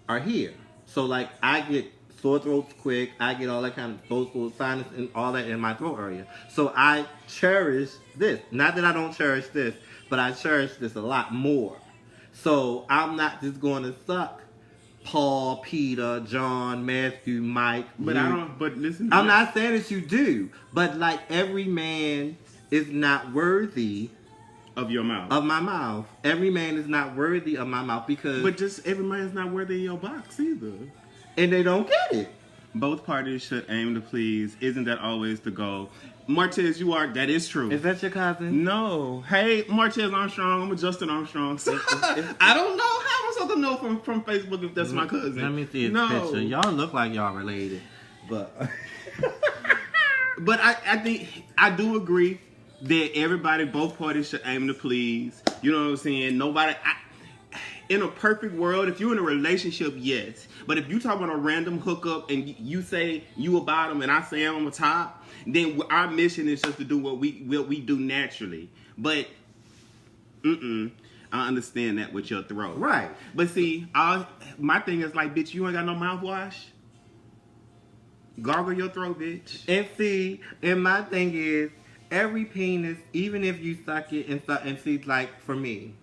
are here. So like I get sore throats quick, I get all that kind of vocal sinus and all that in my throat area. So I cherish this. Not that I don't cherish this, but I cherish this a lot more. So I'm not just going to suck Paul, Peter, John, Matthew, Mike. But listen. I'm not saying that you do, but like every man is not worthy of your mouth. Of my mouth. Every man is not worthy of my mouth because. But just every man is not worthy of your box either. And they don't get it. Both parties should aim to please. Isn't that always the goal? Martez, that is true. Is that your cousin? No. Hey, Martez Armstrong. I'm a Justin Armstrong. I don't know how I'm supposed to know from Facebook if that's my cousin. Let me see his picture. Y'all look like y'all related. But but I think I do agree that both parties should aim to please. You know what I'm saying? In a perfect world, if you're in a relationship, yes. But if you talk about a random hookup and you say you a bottom and I say I'm a top, then our mission is just to do what we do naturally. But I understand that with your throat. Right. But see, my thing is like, bitch, you ain't got no mouthwash? Gargle your throat, bitch. And my thing is, every penis, even if you suck it and see, like for me,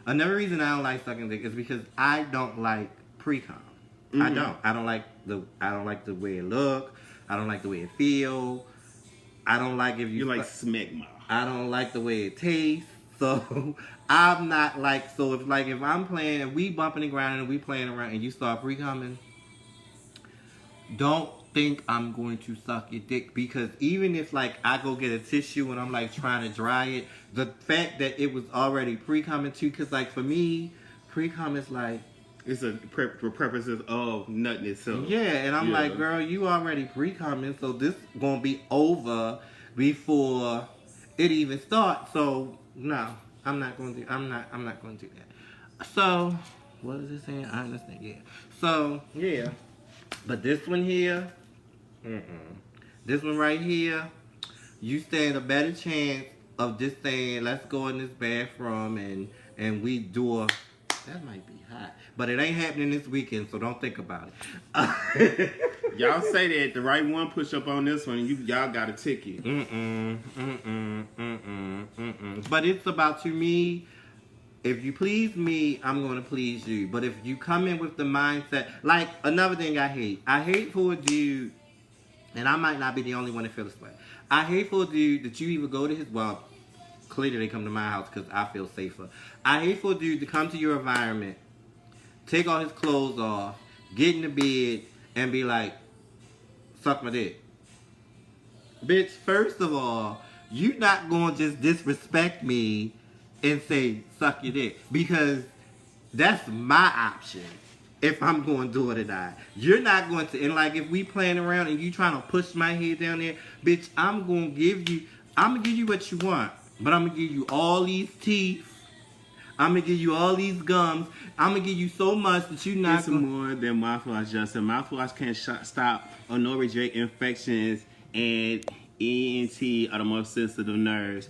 another reason I don't like sucking dick is because I don't like pre-com. I don't like the way it look. I don't like the way it feel. I don't like if you like smegma. I don't like the way it tastes. So I'm not like, so if I'm playing and we bumping and grinding and we playing around and you start pre-coming, don't think I'm going to suck your dick, because even if like I go get a tissue and I'm like trying to dry it, the fact that it was already pre-cum too, because like for me, pre-cum is like, it's for purposes of nutting itself. yeah, and I'm like, girl, you already pre-cumming, so this gonna be over before it even starts. So no, I'm not going to. I'm not going to do that. So what is it saying? I understand. Yeah. So yeah, but this one here, this one right here, you stand a better chance of just saying, let's go in this bathroom and we do a. That might be hot, but it ain't happening this weekend, so don't think about it. Y'all say that the right one push up on this one, and y'all got a ticket. But it's about to me. If you please me, I'm gonna please you. But if you come in with the mindset, like another thing I hate for a dude, and I might not be the only one that feels this way. I hate for a dude that you even go to his, well, clearly they come to my house because I feel safer. I hate for a dude to come to your environment, take all his clothes off, get in the bed, and be like, suck my dick. Bitch, first of all, you not gonna just disrespect me and say, suck your dick. Because that's my option. If I'm going to do it or not. You're not going to, and like if we playing around and you trying to push my head down there, bitch, I'm going to give you what you want. But I'm going to give you all these teeth. I'm going to give you all these gums. I'm going to give you so much that you're not It's more than mouthwash, Justin. Mouthwash can't stop or nor reject infections, and ENT are the most sensitive nerves.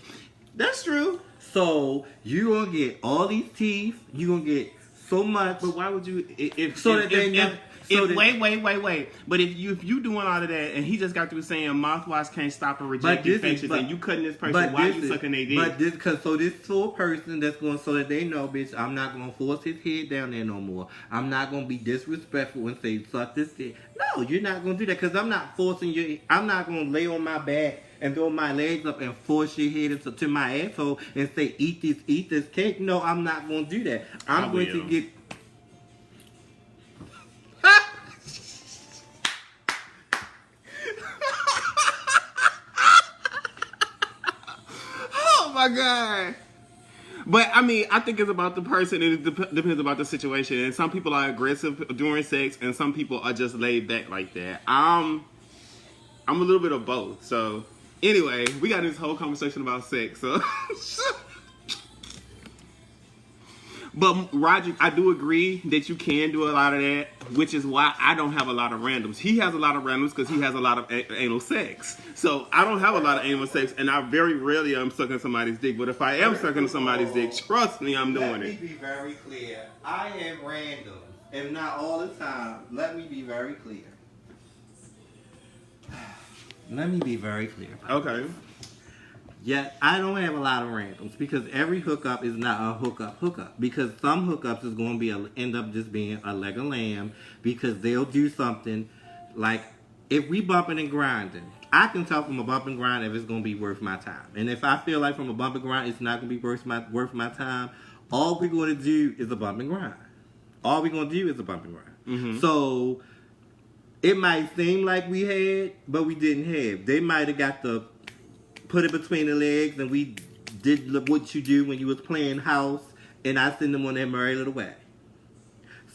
That's true. So you're going to get all these teeth. You're going to get so much. But why would you? Wait. But if you doing all of that, and he just got through saying mouthwash can't stop or reject infections, and you cutting this person, why you sucking their dick? But this, cause so this for a person that's going, so that they know, bitch, I'm not gonna force his head down there no more. I'm not gonna be disrespectful and say suck this dick. No, you're not gonna do that, cause I'm not forcing you. I'm not gonna lay on my back and throw my legs up and force your head into my asshole and say eat this cake. No, I'm not gonna do that. I'm going to get. Oh my god! But I mean, I think it's about the person, and it depends about the situation. And some people are aggressive during sex, and some people are just laid back like that. I'm a little bit of both. So anyway, we got this whole conversation about sex. So, but Roger, I do agree that you can do a lot of that, which is why I don't have a lot of randoms. He has a lot of randoms because he has a lot of anal sex. So I don't have a lot of anal sex, and I very rarely am sucking somebody's dick. But if I am sucking somebody's dick, trust me, I'm doing it. Let me be very clear. I am random, if not all the time. Let me be very clear. Let me be very clear. Okay. Yeah, I don't have a lot of randoms because every hookup is not a hookup. Because some hookups is going to end up just being a leg of lamb, because they'll do something like, if we bumping and grinding, I can tell from a bump and grind if it's going to be worth my time. And if I feel like from a bump and grind it's not going to be worth my time, all we're going to do is a bump and grind. All we're going to do is a bump and grind. Mm-hmm. So it might seem like we had, but we didn't have. They might have got the put it between the legs, and we did what you do when you was playing house, and I send them on their merry little way.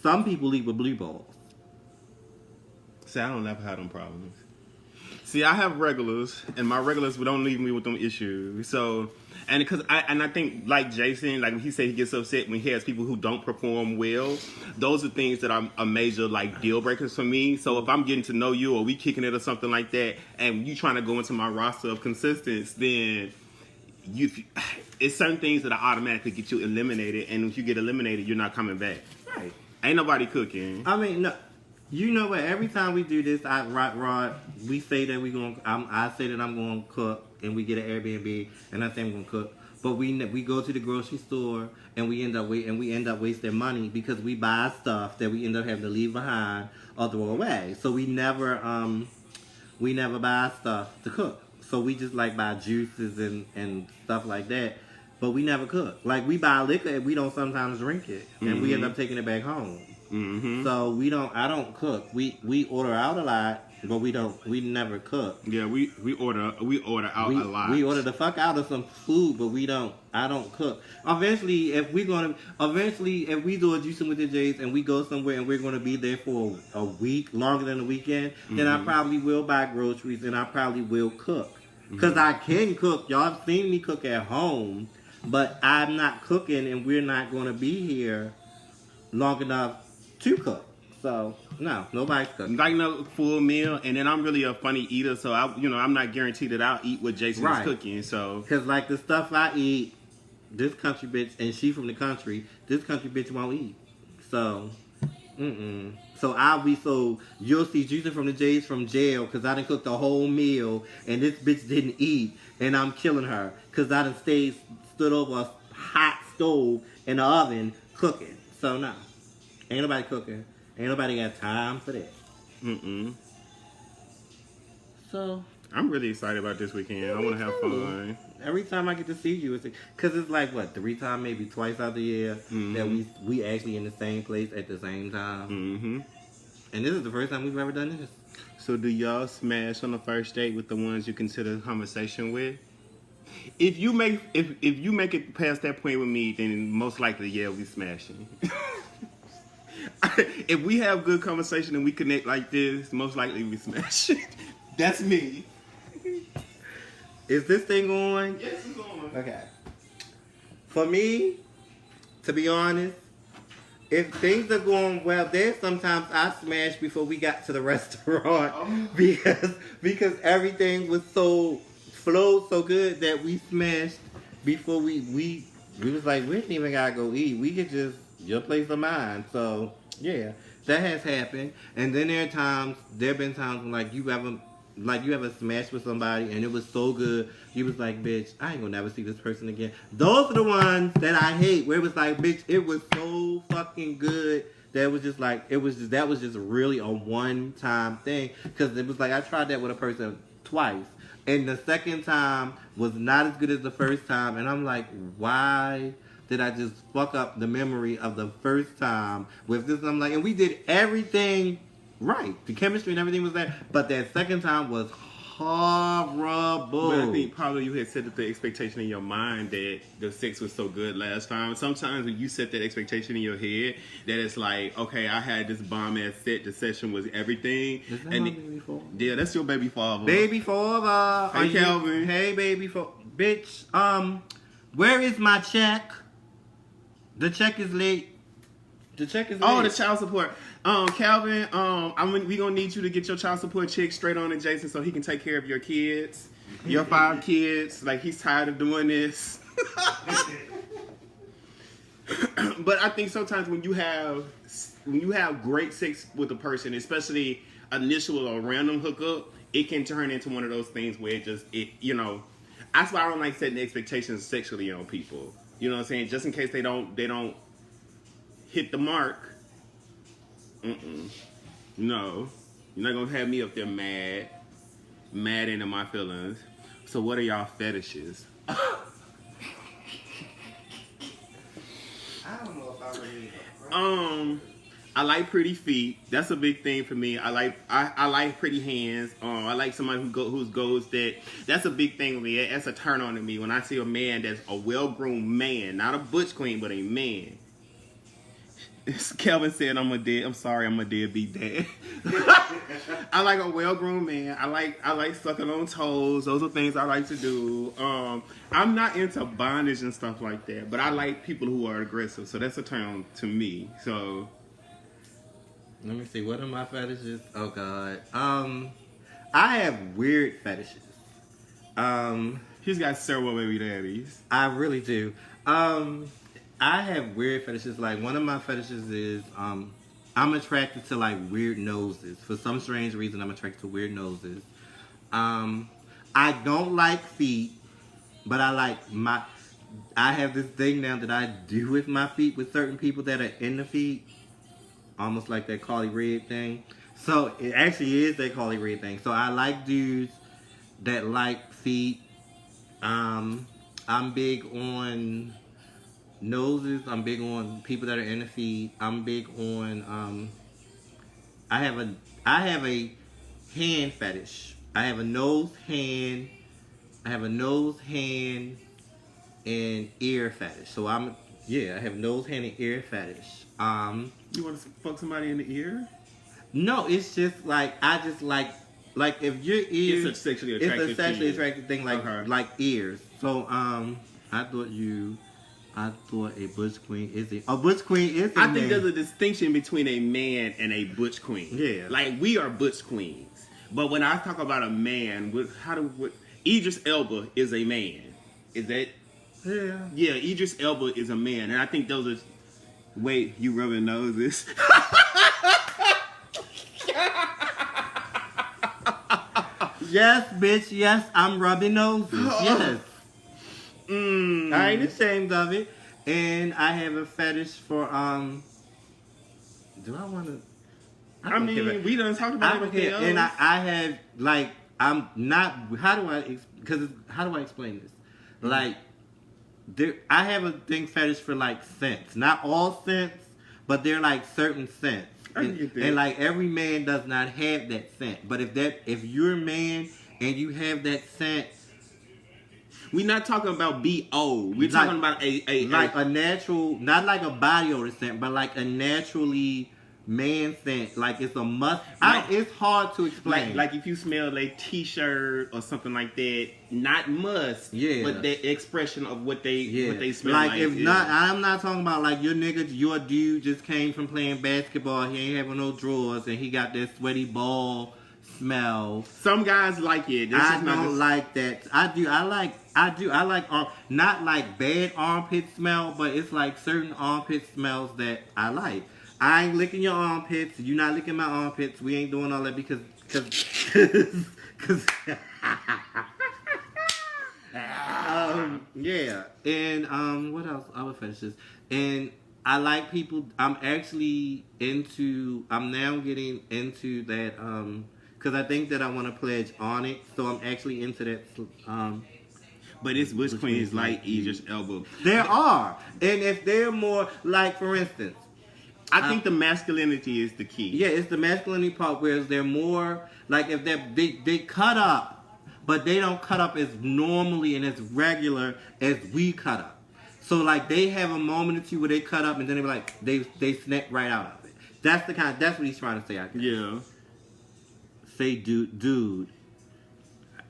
Some people leave with blue balls. See, I don't ever have them problems. See, I have regulars, and my regulars don't leave me with them issues. So, and I think like Jason, like when he said he gets upset when he has people who don't perform well, those are things that are major like deal breakers for me. So if I'm getting to know you, or we kicking it or something like that, and you trying to go into my roster of consistence, then it's certain things that automatically get you eliminated, and if you get eliminated, you're not coming back. Right. Ain't nobody cooking. I mean, no. You know what? Every time we do this, Rod, we say that I say that I'm going to cook, and we get an Airbnb, and I say I'm going to cook. But we go to the grocery store, and we end up wasting money because we buy stuff that we end up having to leave behind or throw away. So we never buy stuff to cook. So we just like buy juices and stuff like that. But we never cook. Like we buy liquor and we don't sometimes drink it, and we end up taking it back home. Mm-hmm. So I don't cook. We order out a lot, but we never cook. Yeah, we order out a lot. We order the fuck out of some food, but I don't cook. Eventually, if we do a juicing with the J's and we go somewhere and we're gonna be there for a week, longer than a weekend, then I probably will buy groceries and I probably will cook. Cause I can cook. Y'all have seen me cook at home, but I'm not cooking and we're not gonna be here long enough to cook. So no, nobody's cooking. Like no full meal, and then I'm really a funny eater, so I'm not guaranteed that I'll eat what Jason is cooking. So because like the stuff I eat, this country bitch, and she from the country, this country bitch won't eat. So, So you'll see Justin from the J's from jail because I done cooked a whole meal and this bitch didn't eat, and I'm killing her because I done stood over a hot stove in the oven cooking. So no, ain't nobody cooking. Ain't nobody got time for that. So I'm really excited about this weekend. I want to have fun. Every time I get to see you, it's because it's like what 3 times, maybe twice out the year that we actually in the same place at the same time. And this is the first time we've ever done this. So do y'all smash on the first date with the ones you consider conversation with? If you make it past that point with me, then most likely we smashing. If we have good conversation and we connect like this, most likely we smash. That's me. Is this thing on? Yes, it's on. Okay. For me, to be honest, if things are going well, there's sometimes I smash before we got to the restaurant because everything was flowed so good that we smashed before we was like, we didn't even gotta go eat. We could just your place or mine. So yeah, that has happened. And then there have been times when you ever smashed with somebody and it was so good, you was like, bitch, I ain't gonna never see this person again. Those are the ones that I hate, where it was like, bitch, it was so fucking good that it was just like, that was just really a one-time thing. Because it was like, I tried that with a person twice. And the second time was not as good as the first time. And I'm like, why did I just fuck up the memory of the first time with this? And I'm like, and we did everything right. The chemistry and everything was there. But that second time was horrible. But I think probably you had set the expectation in your mind that the sex was so good last time. Sometimes when you set that expectation in your head, that it's like, okay, I had this bomb-ass set. The session was everything. Is that my baby father? Yeah, that's your baby father. Baby father. Hey, Calvin. Hey, baby father. Bitch, where is my check? The check is late. The check is late. Oh, the child support. Calvin, we gonna need you to get your child support check straight on to Jason so he can take care of your kids, your 5 kids. Like, he's tired of doing this. But I think sometimes when you have great sex with a person, especially initial or random hookup, it can turn into one of those things where that's why I don't like setting expectations sexually on people. You know what I'm saying? Just in case they don't hit the mark. No, you're not gonna have me up there mad into my feelings. So what are y'all fetishes? I don't know if I really I like pretty feet. That's a big thing for me. I like pretty hands. I like somebody who's goes that. That's a big thing for me. That's a turn on to me when I see a man that's a well-groomed man, not a butch queen, but a man. Kelvin said, I'm sorry, I'm a deadbeat dad. I like a well-groomed man. I like sucking on toes. Those are things I like to do. I'm not into bondage and stuff like that, but I like people who are aggressive. So that's a turn to me. So let me see. What are my fetishes? Oh God. I have weird fetishes. He's got several baby daddies. I really do. I have weird fetishes. Like, one of my fetishes is I'm attracted to like weird noses. For some strange reason, I'm attracted to weird noses. I don't like feet, but I have this thing now that I do with my feet with certain people that are in the feet. Almost like that Carly Red thing. So it actually is that Carly Red thing. So I like dudes that like feet. I'm big on noses. I'm big on people that are in the feet. I'm big on I have a hand fetish. I have a nose, hand. I have a nose, hand, and ear fetish. So I have nose, hand, and ear fetish. You want to fuck somebody in the ear? No, it's just like I just like if your ears. It's a sexually attractive. It's a sexually attractive thing, like Okay. like ears. So I thought a butch queen is a butch queen is. I think there's a distinction between a man and a butch queen. Yeah. Like we are butch queens, but when I talk about a man, Idris Elba is a man. Is that? Yeah. Yeah, Idris Elba is a man, and I think those are. Wait, you rubbing noses? Yes, bitch. Yes, I'm rubbing noses. Yes. I ain't ashamed of it. And I have a fetish for do I want to? I mean, we done talked about everything else. And I have like I'm not. How do I explain this? Like I have a thing fetish for like scents. Not all scents, but they're like certain scents. And like every man does not have that scent. But if you're a man and you have that scent, we're not talking about BO. We're talking about a natural, not like a body odor scent, but like a naturally man scent. Like it's a must. It's hard to explain. Like if you smell a t-shirt or something like that, not must. Yeah. But the expression of what they smell like. Like if not, I'm not talking about like your dude just came from playing basketball. He ain't having no drawers and he got that sweaty ball smell. Some guys like it. I don't like that. I like not like bad armpit smell, but it's like certain armpit smells that I like. I ain't licking your armpits. You not licking my armpits. We ain't doing all that because yeah. And what else? Other fetishes. And I like people. I'm now getting into that because I think that I want to pledge on it. So I'm actually into that. But it's butch queens like Idris Elba. There are, and if they're more like, for instance. I think the masculinity is the key. Yeah, it's the masculinity part where they're more like if they cut up, but they don't cut up as normally and as regular as we cut up. So like they have a moment or two where they cut up and then they snap right out of it. That's what he's trying to say. I guess. Yeah. Say dude.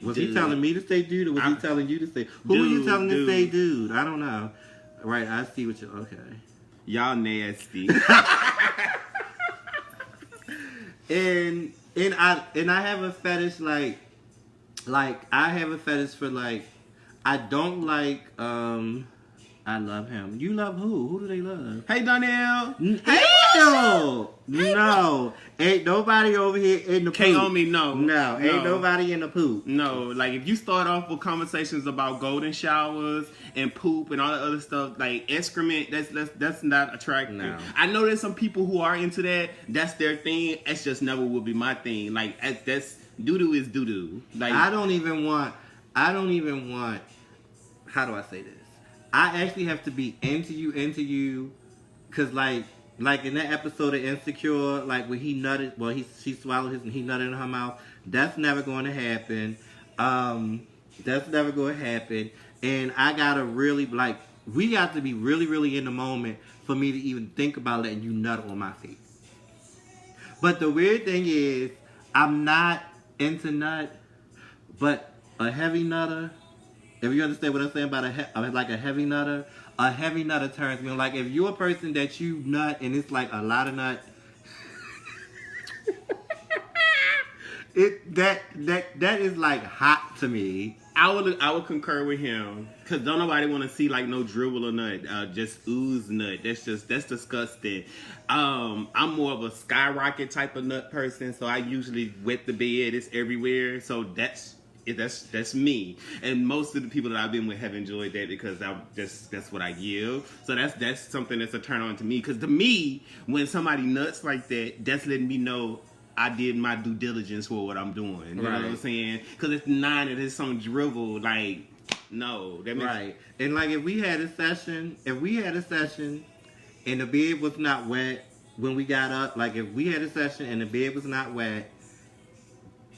Was Dude. he telling me to say dude or was he telling you to say? Who were you telling to say dude? I don't know. Right, I see what you. Okay. Y'all nasty. and I have a fetish like I have a fetish for like I don't like I love him. You love who? Who do they love? Hey Donnell. No. Ain't nobody over here in the poop. Can't on me, no. No, ain't nobody in the poop. No, like if you start off with conversations about golden showers and poop and all that other stuff, like excrement, that's not attractive. No. I know there's some people who are into that. That's their thing. It's just never will be my thing. Like that's doo-doo is doo-doo. Like I don't even want. How do I say this? I actually have to be into you, cause like in that episode of Insecure, like when he nutted, she swallowed his and he nutted in her mouth. That's never going to happen. That's never going to happen. And I gotta really we got to be really, really in the moment for me to even think about letting you nut on my face. But the weird thing is, I'm not into nut, but a heavy nutter. If you understand what I'm saying about a heavy nutter turns me on. Like if you're a person that you nut and it's like a lot of nut, that is like hot to me. I would concur with him because don't nobody want to see like no dribble or nut, just ooze nut. That's disgusting. I'm more of a skyrocket type of nut person, so I usually wet the bed. It's everywhere, so that's me. And most of the people that I've been with have enjoyed that because that's what I give. So that's something that's a turn on to me. Because to me, when somebody nuts like that, that's letting me know I did my due diligence for what I'm doing. You know what I'm saying? Because it's not that it's some dribble, like, No, that makes Right. And like if we had a session and the bed was not wet when we got up, like if we had a session and the bed was not wet,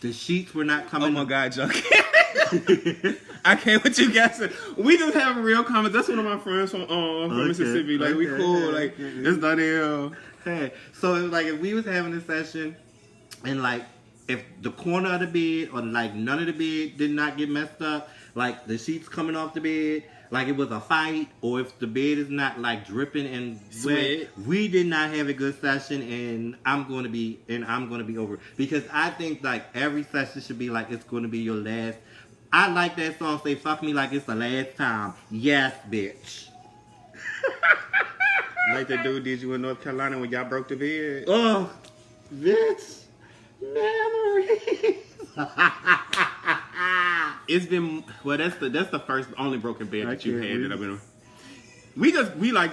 the sheets were not coming. Oh my God, Joe. I can't with you guys. We just have real comments. That's one of my friends from Mississippi. Like we cool. Like it's not ill. Hey, so it was like if we was having a session and like if the corner of the bed or like none of the bed did not get messed up, like the sheets coming off the bed, like it was a fight, or if the bed is not like dripping and wet, we did not have a good session, and I'm going to be over it. Because I think like every session should be like it's going to be your last. I like that song, say fuck me like it's the last time. Yes, bitch. Like the dude did you in North Carolina when y'all broke the bed. Oh, bitch. Memories. It's been that's the first only broken bed that you had that I've been on. We like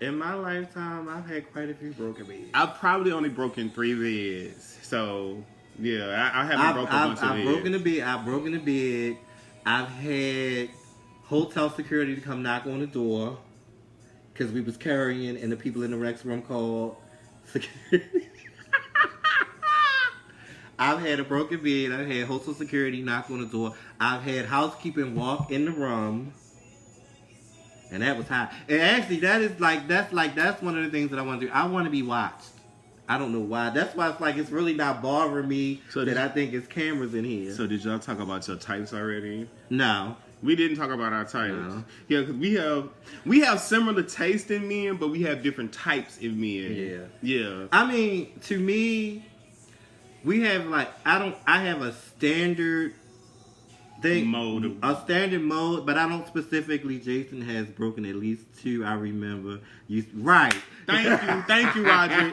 In my lifetime I've had quite a few broken beds. I've probably only broken 3 beds. So yeah, I haven't broken a bunch of beds. I've broken the bed. I've had hotel security to come knock on the door because we was carrying and the people in the Rex room called security. I've had a broken bed. I've had hotel security knock on the door. I've had housekeeping walk in the room, and that was high. And actually, that's one of the things that I want to do. I want to be watched. I don't know why. That's why it's really not bothering me that I think it's cameras in here. So did y'all talk about your types already? No. We didn't talk about our types. No. Yeah, because we have similar taste in men, but we have different types in men. Yeah. I mean, to me, we have I have a standard thing. A standard mode, but I don't specifically. Jason has broken at least 2, I remember. Right. Thank you, Roger.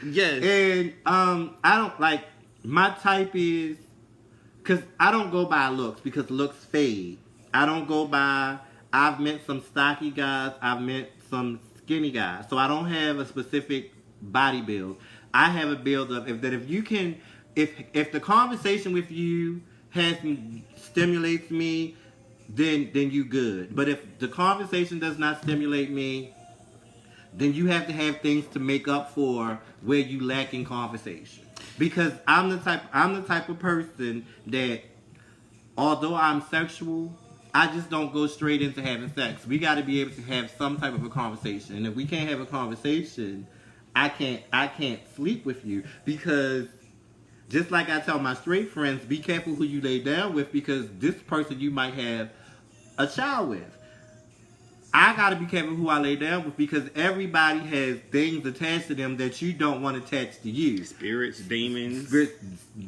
Yes. And I don't like, my type is, because I don't go by looks, because looks fade. I don't go by, I've met some stocky guys, I've met some skinny guys. So I don't have a specific body build. I have a build of, if the conversation with you stimulates me, then you good. But if the conversation does not stimulate me, then you have to have things to make up for where you lack in conversation. Because I'm the type of person that, although I'm sexual, I just don't go straight into having sex. We got to be able to have some type of a conversation. And if we can't have a conversation, I can't sleep with you. Because just like I tell my straight friends, be careful who you lay down with, because this person you might have a child with. I gotta be careful who I lay down with, because everybody has things attached to them that you don't want attached to you. Spirits, demons,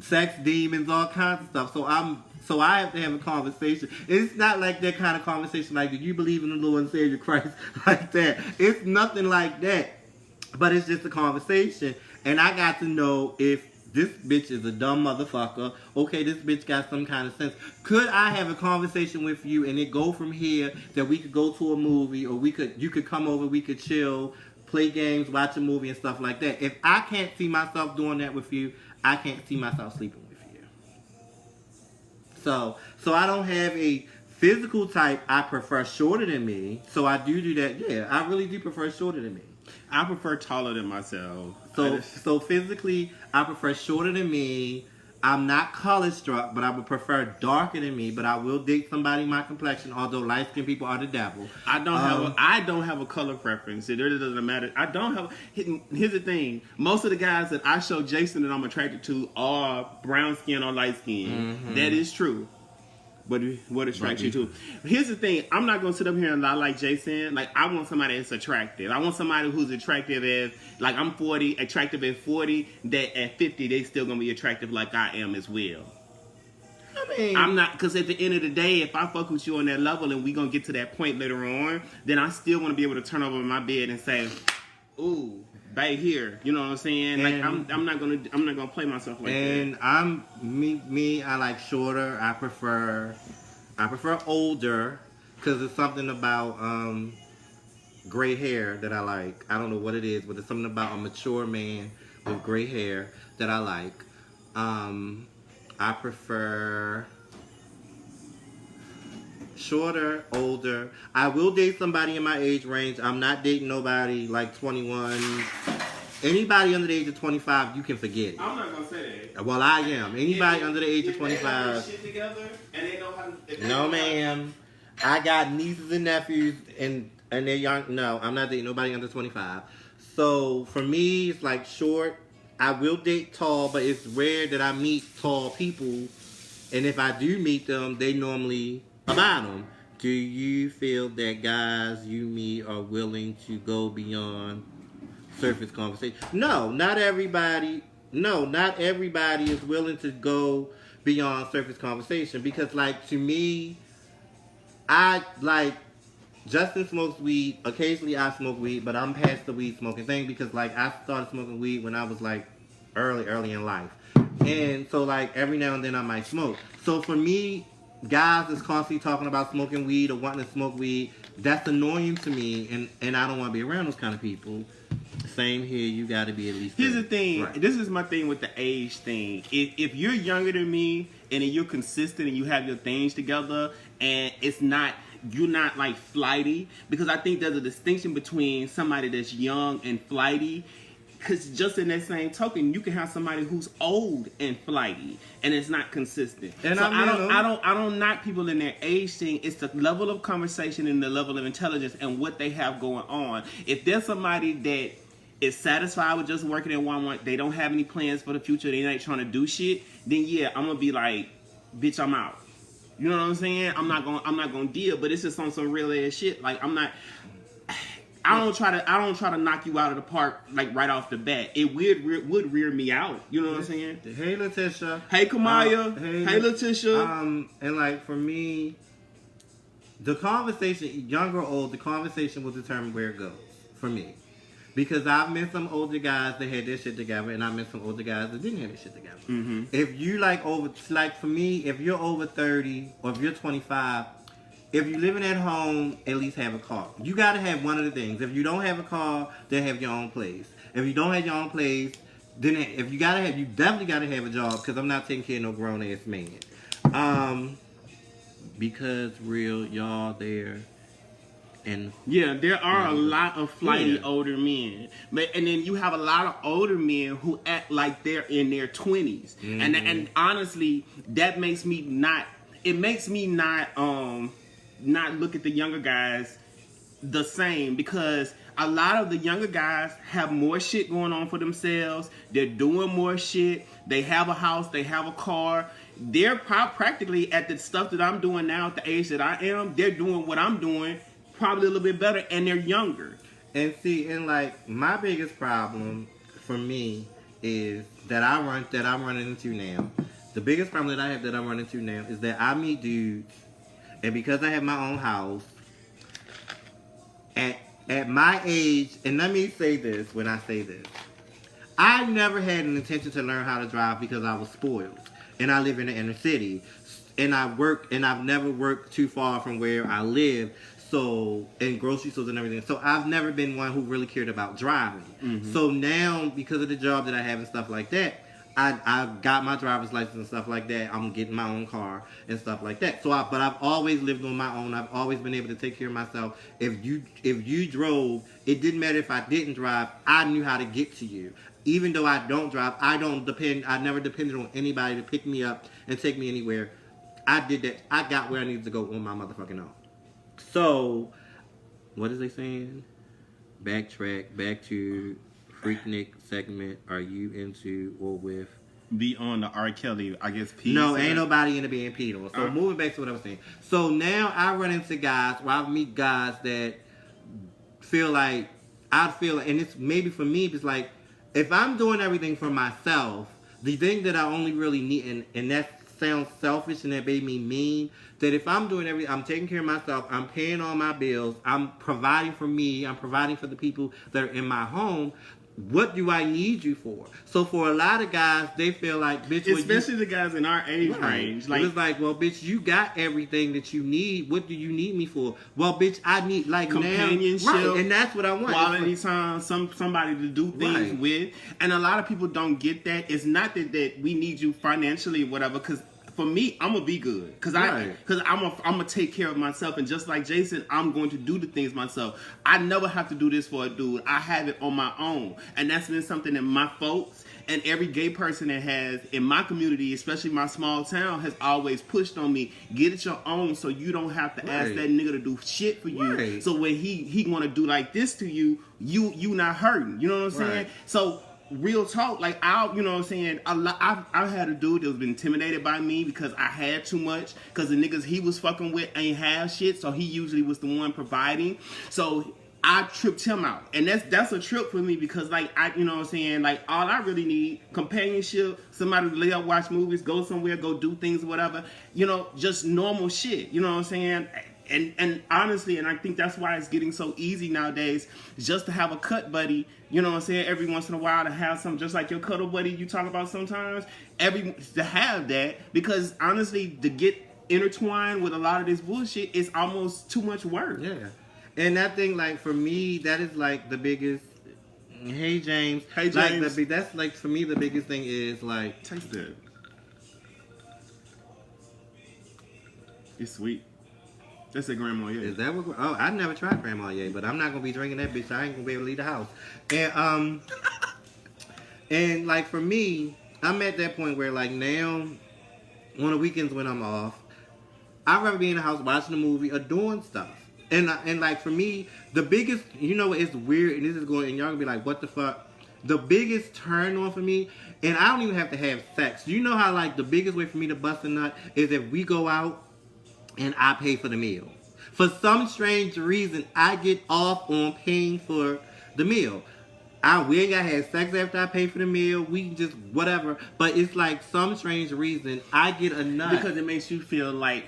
sex demons, all kinds of stuff. So I have to have a conversation. It's not like that kind of conversation like, do you believe in the Lord and Savior Christ? Like that. It's nothing like that. But it's just a conversation. And I got to know if this bitch is a dumb motherfucker. Okay, this bitch got some kind of sense. Could I have a conversation with you and it go from here that we could go to a movie, or you could come over, we could chill, play games, watch a movie and stuff like that. If I can't see myself doing that with you, I can't see myself sleeping with you. So I don't have a physical type. I prefer shorter than me. So I do that. Yeah, I really do prefer shorter than me. I prefer taller than myself. So physically, I prefer shorter than me. I'm not color struck, but I would prefer darker than me. But I will date somebody my complexion, although light skinned people are the devil. I don't have a color preference. It really doesn't matter. I don't have. Here's the thing: most of the guys that I show Jason that I'm attracted to are brown skin or light skin. Mm-hmm. That is true. But what attracts you to? Here's the thing. I'm not going to sit up here and lie like Jason. Like, I want somebody that's attractive. I want somebody who's attractive as, like, I'm 40, attractive at 40, that at 50, they still going to be attractive like I am as well. I mean, I'm not, because at the end of the day, if I fuck with you on that level and we going to get to that point later on, then I still want to be able to turn over in my bed and say, ooh, right here, you know what I'm saying? Like, I'm not gonna play myself like that. And I like shorter. I prefer older, because it's something about gray hair that I like. I don't know what it is, but it's something about a mature man with gray hair that I like. I prefer shorter, older. I will date somebody in my age range. I'm not dating nobody like 21. Anybody under the age of 25, you can forget it. I'm not gonna say that. Well, I am. Anybody under the age of If they have their 25. shit together and they know how to. If they No, know how- ma'am. I got nieces and nephews, and they're young. No, I'm not dating nobody under 25. So for me, it's like short. I will date tall, but it's rare that I meet tall people. And if I do meet them, they normally about them. Do you feel that guys you meet are willing to go beyond surface conversation? No, not everybody. No, not everybody is willing to go beyond surface conversation because, like, to me, I like Justin smokes weed. Occasionally, I smoke weed, but I'm past the weed smoking thing because, like, I started smoking weed when I was like early in life, and so like every now and then I might smoke. So for me, guys is constantly talking about smoking weed or wanting to smoke weed. That's annoying to me, and I don't want to be around those kind of people. Same here. You got to be at least. Here's the thing. Right. This is my thing with the age thing. If you're younger than me and then you're consistent and you have your things together and you're not like flighty, because I think there's a distinction between somebody that's young and flighty. Because just in that same token, you can have somebody who's old and flighty, and it's not consistent. And so I don't knock people in their age thing. It's the level of conversation and the level of intelligence and what they have going on. If there's somebody that is satisfied with just working at Walmart, they don't have any plans for the future, they ain't trying to do shit, then yeah, I'm gonna be like, bitch, I'm out. You know what I'm saying? I'm not gonna deal, but it's just on some real ass shit. Like I don't try to knock you out of the park like right off the bat. It would rear me out. You know what I'm saying? Hey, Letitia. Hey, Kamaya. Hey, Letitia. And like for me, the conversation, young or old, the conversation will determine where it goes for me. Because I've met some older guys that had their shit together, and I met some older guys that didn't have their shit together. Mm-hmm. If you like for me, if you're over 30 or if you're 25, if you're living at home, at least have a car. You gotta have one of the things. If you don't have a car, then have your own place. If you don't have your own place, then you definitely gotta have a job. Because I'm not taking care of no grown ass man. Because real y'all there. And yeah, there are a lot of flighty older men, and then you have a lot of older men who act like they're in their 20s, and honestly, that makes me not. It makes me not look at the younger guys the same, because a lot of the younger guys have more shit going on for themselves. They're doing more shit. They have a house. They have a car. They're practically at the stuff that I'm doing now at the age that I am. They're doing what I'm doing. Probably a little bit better, and they're younger. And see, and like my biggest problem for me is that I'm running into now. The biggest problem that I have that I'm running into now is that I meet dudes, and because I have my own house, at my age, and let me say this when I say this, I never had an intention to learn how to drive because I was spoiled, and I live in the inner city, and I've never worked too far from where I live. So, in grocery stores and everything. So, I've never been one who really cared about driving. Mm-hmm. So, now, because of the job that I have and stuff like that, I got my driver's license and stuff like that. I'm getting my own car and stuff like that. So, but I've always lived on my own. I've always been able to take care of myself. If you drove, it didn't matter if I didn't drive. I knew how to get to you. Even though I don't drive, I never depended on anybody to pick me up and take me anywhere. I did that. I got where I needed to go on my motherfucking own. So, what is they saying? Backtrack, back to Freaknik segment. Are you into or with? Be on the R. Kelly, I guess, piece. No, ain't nobody into being peed on. So, moving back to what I was saying. So, now I run into guys, or I meet guys that feel like, and it's maybe for me, it's like, if I'm doing everything for myself, the thing that I only really need, and that sounds selfish and that made me mean, that if I'm doing everything, I'm taking care of myself, I'm paying all my bills, I'm providing for me, I'm providing for the people that are in my home, what do I need you for? So for a lot of guys, they feel like, bitch, especially the guys in our age range. Like, it's like, well, bitch, you got everything that you need. What do you need me for? Well, bitch, I need like companionship, now, right? And that's what I want. Quality time, somebody to do things with. And a lot of people don't get that. It's not that we need you financially, or whatever, because for me, I'm gonna be good because Right. I'm gonna take care of myself, and just like Jason, I'm going to do the things myself. I never have to do this for a dude. I have it on my own, and that's been something that my folks and every gay person that has in my community, especially my small town, has always pushed on me. Get it your own, so you don't have to ask Right. that nigga to do shit for you. Right. So when he want to do like this to you, you not hurting. You know what I'm saying? Right. So real talk, like you know what I'm saying. I've had a dude that was been intimidated by me because I had too much. Because the niggas he was fucking with ain't have shit, so he usually was the one providing. So I tripped him out, and that's a trip for me because like you know what I'm saying, like all I really need companionship, somebody to lay up, watch movies, go somewhere, go do things, whatever, you know, just normal shit. You know what I'm saying? And honestly, and I think that's why it's getting so easy nowadays, just to have a cut buddy. You know what I'm saying? Every once in a while to have some, just like your cuddle buddy you talk about sometimes. To have that, because honestly, to get intertwined with a lot of this bullshit is almost too much work. Yeah. And that thing, like, for me, that is, like, the biggest... Hey, James. Hey, James. Like, that's, like, for me, the biggest thing is, like... Taste that. It's sweet. That's a Grand Marnier. Is that what... Oh, I never tried Grand Marnier, but I'm not going to be drinking that bitch. I ain't going to be able to leave the house. And, and, like, for me, I'm at that point where, like, now, on the weekends when I'm off, I'd rather be in the house watching a movie or doing stuff. And like, for me, the biggest, you know, it's weird, and this is going, and y'all gonna be like, what the fuck? The biggest turn on for me, and I don't even have to have sex. You know how, like, the biggest way for me to bust a nut is if we go out and I pay for the meal. For some strange reason, I get off on paying for the meal. We ain't gotta have sex after I pay for the meal. We can just whatever. But it's like some strange reason I get a nut. Because it makes you feel like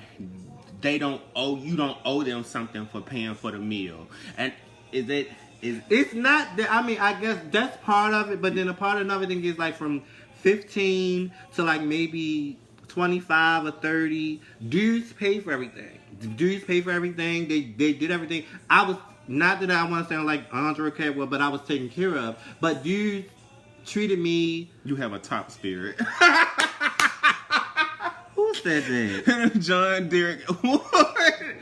you don't owe them something for paying for the meal. And it's not that, I mean, I guess that's part of it, but then a part of another thing is like from 15 to like maybe 25 or 30, dudes pay for everything. Dudes pay for everything. They did everything. I was, not that I want to sound like Andre Cadwell, but I was taken care of. But dudes treated me. You have a top spirit. Who said that? John Derek.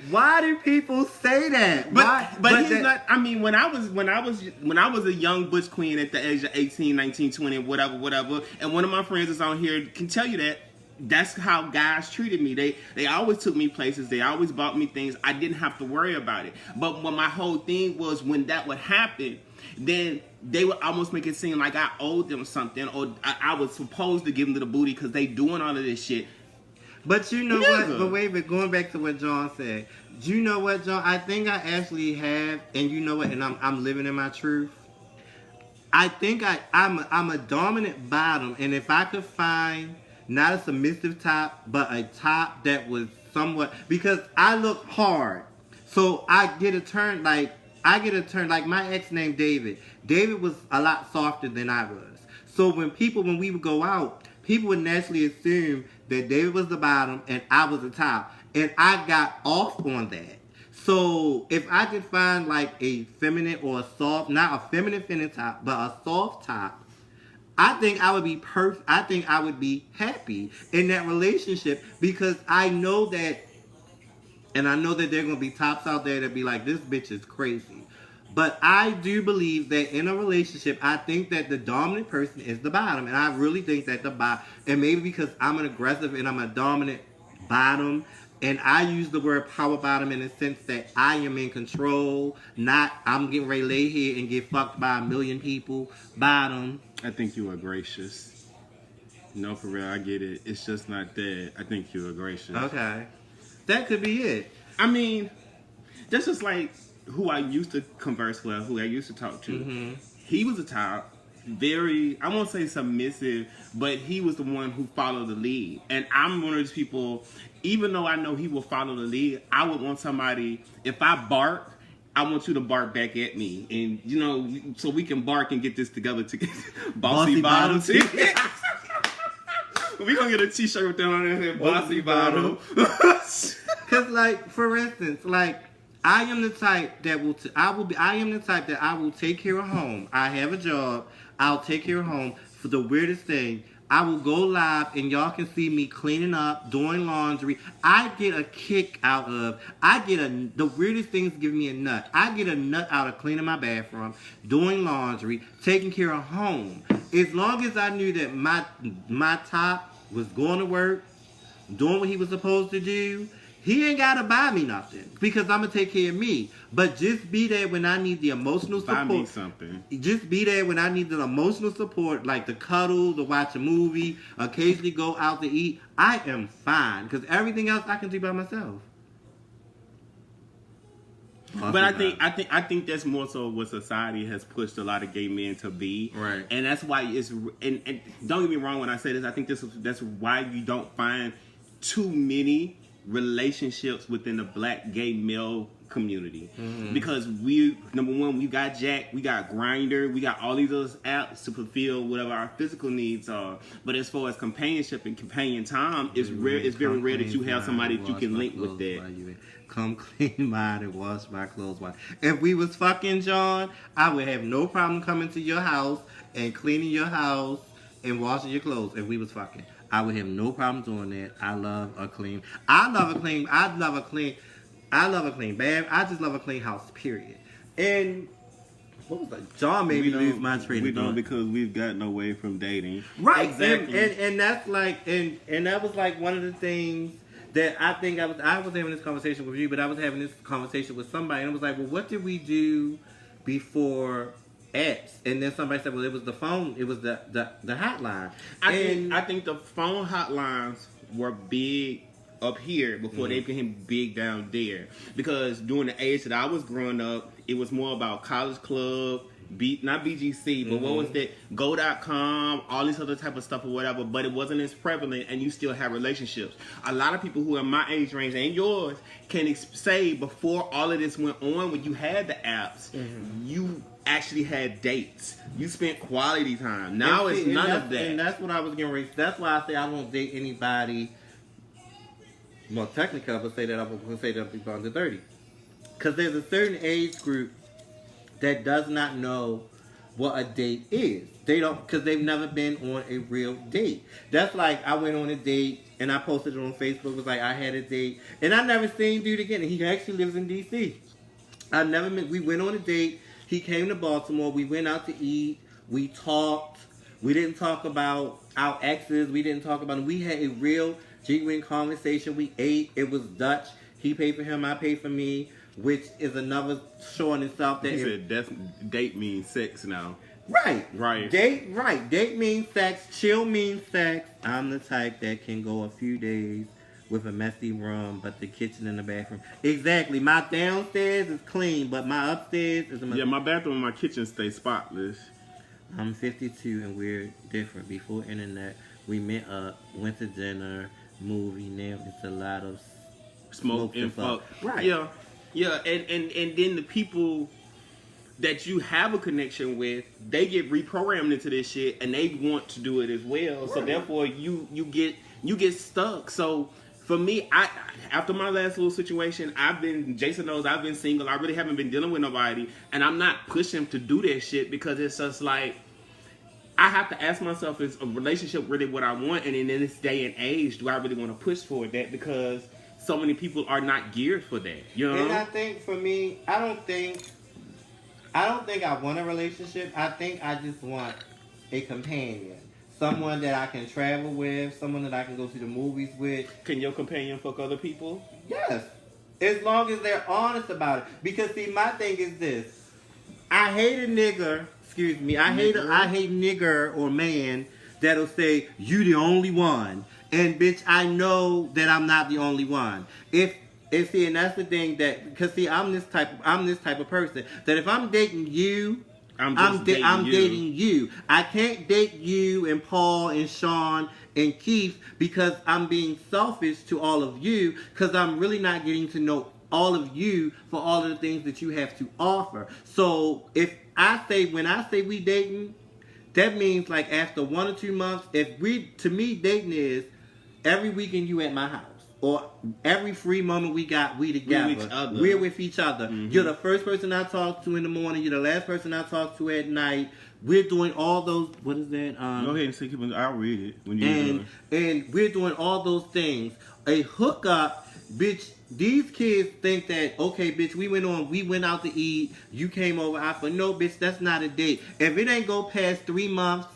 Why do people say that? But he's not. I mean, when I was a young butch queen at the age of 18, 19, 20, whatever, and one of my friends is on here can tell you that. That's how guys treated me. They always took me places. They always bought me things. I didn't have to worry about it. But what my whole thing was, when that would happen, then they would almost make it seem like I owed them something, or I was supposed to give them the booty because they doing all of this shit. But you know what? But wait, but going back to what John said, do you know what, John? I think I actually have, and you know what? And I'm living in my truth. I think I'm a dominant bottom, and if I could find not a submissive top, but a top that was somewhat, because I look hard, so I get a turn like my ex named David. David was a lot softer than I was. So when we would go out, people would naturally assume that David was the bottom and I was the top. And I got off on that. So if I could find like a feminine or a soft, not a feminine top, but a soft top, I think I would be perfect. I think I would be happy in that relationship, because I know that, and I know that there are going to be tops out there that be like, this bitch is crazy. But I do believe that in a relationship, I think that the dominant person is the bottom. And I really think that the bottom, and maybe because I'm an aggressive and I'm a dominant bottom, and I use the word power bottom in the sense that I am in control, not I'm getting ready to lay here and get fucked by a million people, bottom. I think you are gracious. No, for real, I get it. It's just not that. I think you are gracious. Okay. That could be it. I mean, that's just like who I used to converse with, who I used to talk to. Mm-hmm. He was a top, very, I won't say submissive, but he was the one who followed the lead. And I'm one of those people, even though I know he will follow the lead, I would want somebody, if I bark, I want you to bark back at me. And, you know, so we can bark and get this together together. Bossy Bottom. We gonna get a t-shirt with that on there, Bossy Bottom. Because, like, for instance, like, I am the type that I am the type that I will take care of home. I have a job. I'll take care of home. For the weirdest thing, I will go live and y'all can see me cleaning up, doing laundry. I get a kick out of, the weirdest things give me a nut. I get a nut out of cleaning my bathroom, doing laundry, taking care of home. As long as I knew that my top was going to work, doing what he was supposed to do, he ain't gotta buy me nothing because I'm gonna take care of me. But just be there when I need the emotional support. Buy me something. Just be there when I need the emotional support, like to cuddle, to watch a movie, occasionally go out to eat. I am fine because everything else I can do by myself. But I think that's more so what society has pushed a lot of gay men to be, Right. And that's why and don't get me wrong when I say this. I think that's why you don't find too many relationships within the black gay male community, because number one, we got Jack, we got Grindr, we got all these other apps to fulfill whatever our physical needs are. But as far as companionship and companion time, it's rare. It's very rare that you have somebody that you can link with that. Come clean mine and wash my clothes. If we was fucking John, I would have no problem coming to your house and cleaning your house and washing your clothes. If we was fucking, I would have no problem doing that. I love a clean bath. I just love a clean house, period. And what was that? John made me lose my train of thought. We don't, because we've gotten away from dating. Right, exactly. And that's like, and that was like one of the things that I think I was having this conversation with you, but I was having this conversation with somebody, and I was like, well, what did we do before apps? And then somebody said, well, it was the phone, it was the hotline. I think the phone hotlines were big up here before they became big down there, because during the age that I was growing up, it was more about college club, not BGC, but what was that? Go.com, all this other type of stuff or whatever, but it wasn't as prevalent, and you still have relationships. A lot of people who are my age range and yours can say before all of this went on, when you had the apps, you actually had dates. You spent quality time. Now it's none of that. And that's what I was getting ready. That's why I say I won't date anybody. Well, technically, I would say that I'll be under 30. Because there's a certain age group that does not know what a date is. They don't, because they've never been on a real date. That's like, I went on a date and I posted it on Facebook. It was like, I had a date and I never seen dude again. And he actually lives in DC. We went on a date. He came to Baltimore. We went out to eat. We talked. We didn't talk about our exes. We didn't talk about them. We had a real genuine conversation. We ate. It was Dutch. He paid for him. I paid for me, which is another show in itself. That he said date means sex now. Right. Date means sex. Chill means sex. I'm the type that can go a few days with a messy room, but the kitchen and the bathroom. Exactly. My downstairs is clean, but my upstairs is a mess. Yeah, my bathroom and my kitchen stay spotless. I'm 52 and we're different. Before internet, we met up, went to dinner, movie. Now it's a lot of smoke and fuck. Right. Yeah, and then the people that you have a connection with, they get reprogrammed into this shit, and they want to do it as well. Right. So therefore, you get stuck. So for me, after my last little situation, Jason knows I've been single. I really haven't been dealing with nobody, and I'm not pushing to do that shit, because it's just like, I have to ask myself, is a relationship really what I want? And in this day and age, do I really want to push for that? Because so many people are not geared for that, you know? And I think for me, I don't think I want a relationship. I think I just want a companion. Someone that I can travel with, someone that I can go to the movies with. Can your companion fuck other people? Yes. As long as they're honest about it. Because see, my thing is this. I hate a nigger, I hate nigger or man that'll say, you the only one. And bitch, I know that I'm not the only one. And that's the thing because I'm this type of person that if I'm dating you, I'm dating you. I can't date you and Paul and Sean and Keith because I'm being selfish to all of you, because I'm really not getting to know all of you for all of the things that you have to offer. So when I say we dating, that means like after 1 or 2 months, to me dating is every weekend you at my house. or every free moment we got, we together. We're with each other. We're with each other. Mm-hmm. You're the first person I talk to in the morning. You're the last person I talk to at night. We're doing all those. What is that? Go ahead and say, I'll read it when you're done. And we're doing all those things. A hookup, bitch. These kids think that, okay, bitch, we went out to eat. You came over. I said, no, bitch, that's not a date. If it ain't go past 3 months,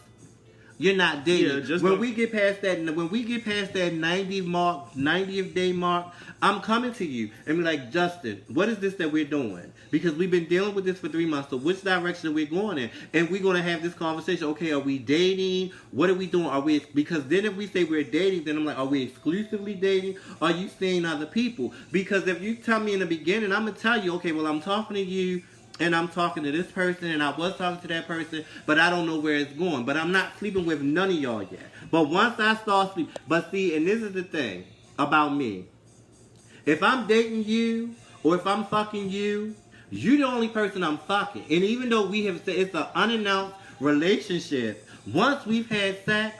you're not dating. Yeah, when we get past that 90th day mark, I'm coming to you and be like, Justin, what is this that we're doing? Because we've been dealing with this for 3 months. So which direction are we going in? And we're gonna have this conversation. Okay, are we dating? What are we doing? Because then if we say we're dating, then I'm like, are we exclusively dating? Are you seeing other people? Because if you tell me in the beginning, I'm gonna tell you, okay, well, I'm talking to you. And I'm talking to this person, and I was talking to that person, but I don't know where it's going. But I'm not sleeping with none of y'all yet. But once I start sleeping, but see, and this is the thing about me. If I'm dating you, or if I'm fucking you, you're the only person I'm fucking. And even though we have said it's an unannounced relationship, once we've had sex,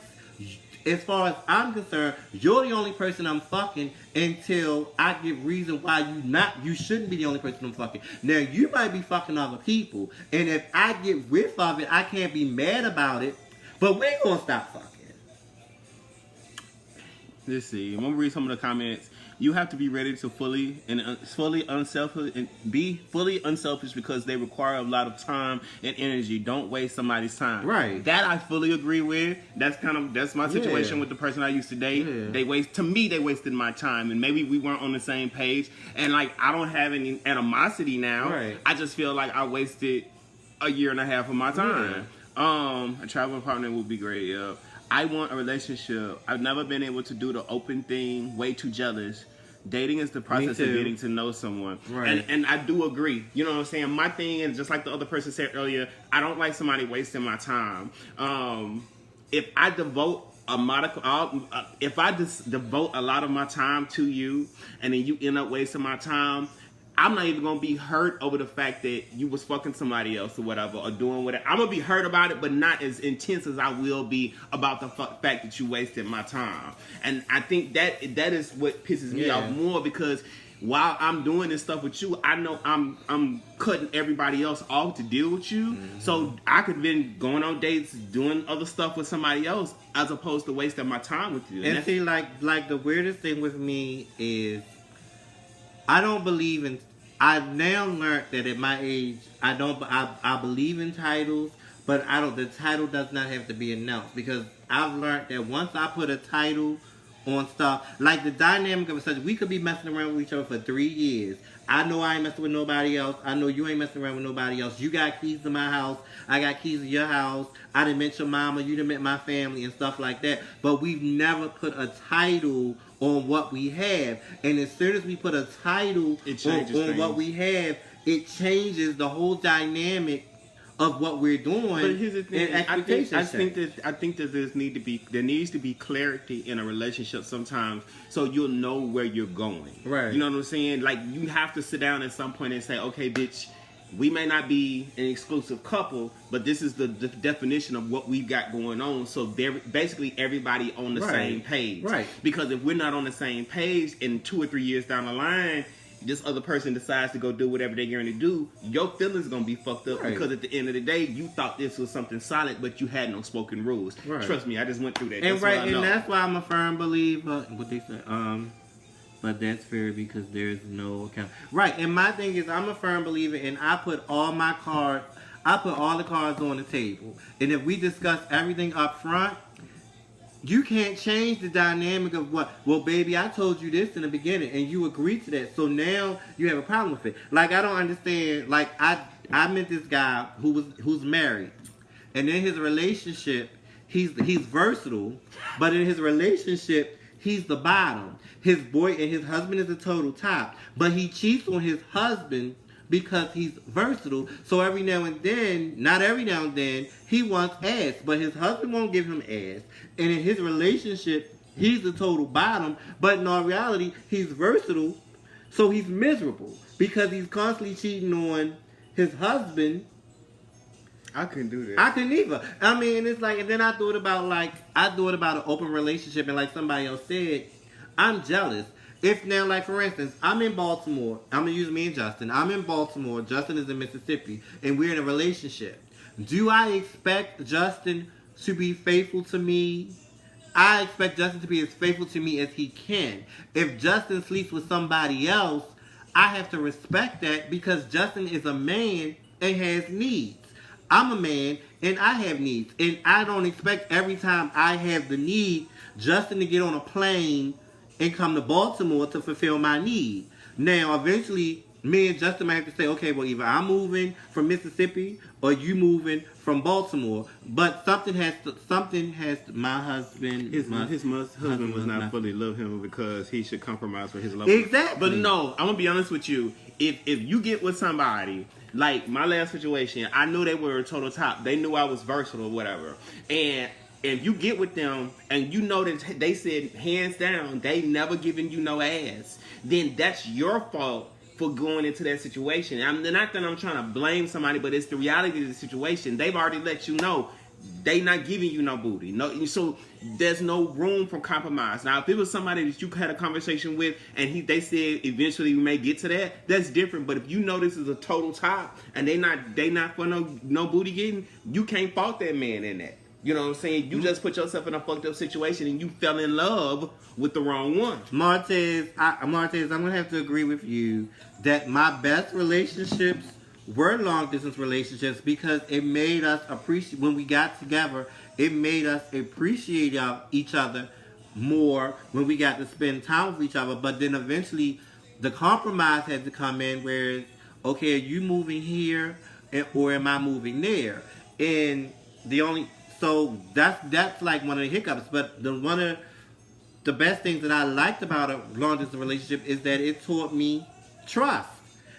as far as I'm concerned, you're the only person I'm fucking until I give reason why you shouldn't be the only person I'm fucking. Now, you might be fucking other people, and if I get whiff of it, I can't be mad about it, but we ain't gonna stop fucking. Let's see. I'm gonna read some of the comments. You have to be ready to fully unselfish and be fully unselfish because they require a lot of time and energy. Don't waste somebody's time. Right. That I fully agree with. That's my situation with the person I used to date. Yeah. They wasted my time, and maybe we weren't on the same page. And like, I don't have any animosity now. Right. I just feel like I wasted a year and a half of my time. A traveling partner would be great. Yeah. I want a relationship. I've never been able to do the open thing. Way too jealous. Dating is the process of getting to know someone. Right. And I do agree. You know what I'm saying? My thing is, just like the other person said earlier, I don't like somebody wasting my time. If I devote devote a lot of my time to you, and then you end up wasting my time, I'm not even gonna be hurt over the fact that you was fucking somebody else or whatever, or doing whatever. I'm gonna be hurt about it, but not as intense as I will be about the fact that you wasted my time. And I think that is what pisses me off more, because while I'm doing this stuff with you, I know I'm cutting everybody else off to deal with you. Mm-hmm. So I could have been going on dates, doing other stuff with somebody else, as opposed to wasting my time with you. And see, like the weirdest thing with me is, I don't believe in. I've now learned that at my age, I believe in titles, but the title does not have to be announced, because I've learned that once I put a title on stuff, like the dynamic of such, we could be messing around with each other for 3 years. I know I ain't messing with nobody else. I know you ain't messing around with nobody else. You got keys to my house. I got keys to your house. I done met your mama. You done met my family and stuff like that. But we've never put a title on what we have. And as soon as we put a title on what we have, it changes the whole dynamic of what we're doing. But here's the thing. I think that there needs to be clarity in a relationship sometimes, so you'll know where you're going. Right. You know what I'm saying? Like, you have to sit down at some point and say, okay, bitch, we may not be an exclusive couple, but this is the definition of what we've got going on. So basically everybody on the same page. Right. Because if we're not on the same page, in 2 or 3 years down the line, this other person decides to go do whatever they're going to do, your feelings are going to be fucked up, because at the end of the day, you thought this was something solid, but you had no spoken rules. Right. Trust me, I just went through that. And that's why I'm a firm believer, what they say, but that's fair because there's no account. Right, and my thing is, I'm a firm believer, and I put all the cards on the table. And if we discuss everything up front, you can't change the dynamic of what, well, baby, I told you this in the beginning, and you agreed to that, so now you have a problem with it. Like, I don't understand, like, I met this guy who's married, and in his relationship, he's versatile, but in his relationship, he's the bottom. His husband is the total top, but he cheats on his husband because he's versatile. So every now and then, not every now and then, he wants ass, but his husband won't give him ass. And in his relationship, he's the total bottom, but in all reality, he's versatile, so he's miserable because he's constantly cheating on his husband. I couldn't do that. I couldn't either. I mean, it's like, and then I thought about an open relationship, and like somebody else said, I'm jealous. if now, like for instance, I'm in Baltimore. I'm gonna use me and Justin. I'm in Baltimore. Justin is in Mississippi, and we're in a relationship. Do I expect Justin to be faithful to me? I expect Justin to be as faithful to me as he can. If Justin sleeps with somebody else, I have to respect that because Justin is a man and has needs. I'm a man and I have needs. And I don't expect every time I have the need, Justin to get on a plane and come to Baltimore to fulfill my need. Now, eventually, me and Justin might have to say, okay, well, either I'm moving from Mississippi or you moving from Baltimore. But something has my husband, His husband was not fully love him because he should compromise for his love. Exactly. But no, I'm gonna be honest with you. If you get with somebody like my last situation, I knew they were a total top. They knew I was versatile or whatever. And if you get with them and you know that they said hands down they never giving you no ass, then that's your fault for going into that situation. I'm not that I'm trying to blame somebody, but it's the reality of the situation. They've already let you know they not giving you no booty. No, so there's no room for compromise. Now, if it was somebody that you had a conversation with and they said eventually we may get to that, that's different. But if you know this is a total top and they not for no booty getting, you can't fault that man in that. You know what I'm saying? You just put yourself in a fucked up situation and you fell in love with the wrong one. Martez, I'm gonna have to agree with you that my best relationships were long distance relationships because it made us appreciate when we got together. It made us appreciate each other more when we got to spend time with each other. But then eventually, the compromise had to come in. Where okay, are you moving here, or am I moving there? And so that's like one of the hiccups. But one of the best things that I liked about a long distance relationship is that it taught me trust.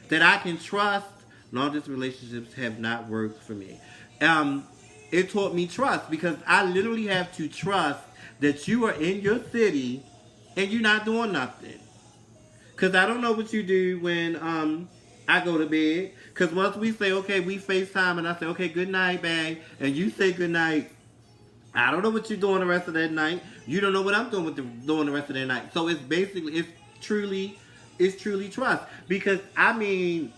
That I can trust. Long distance relationships have not worked for me. It taught me trust because I literally have to trust that you are in your city and you're not doing nothing. Because I don't know what you do when I go to bed. Because once we say, okay, we FaceTime and I say, okay, good night, babe. And you say good night. I don't know what you're doing the rest of that night. You don't know what I'm doing doing the rest of that night. So it's truly trust. Because, I mean,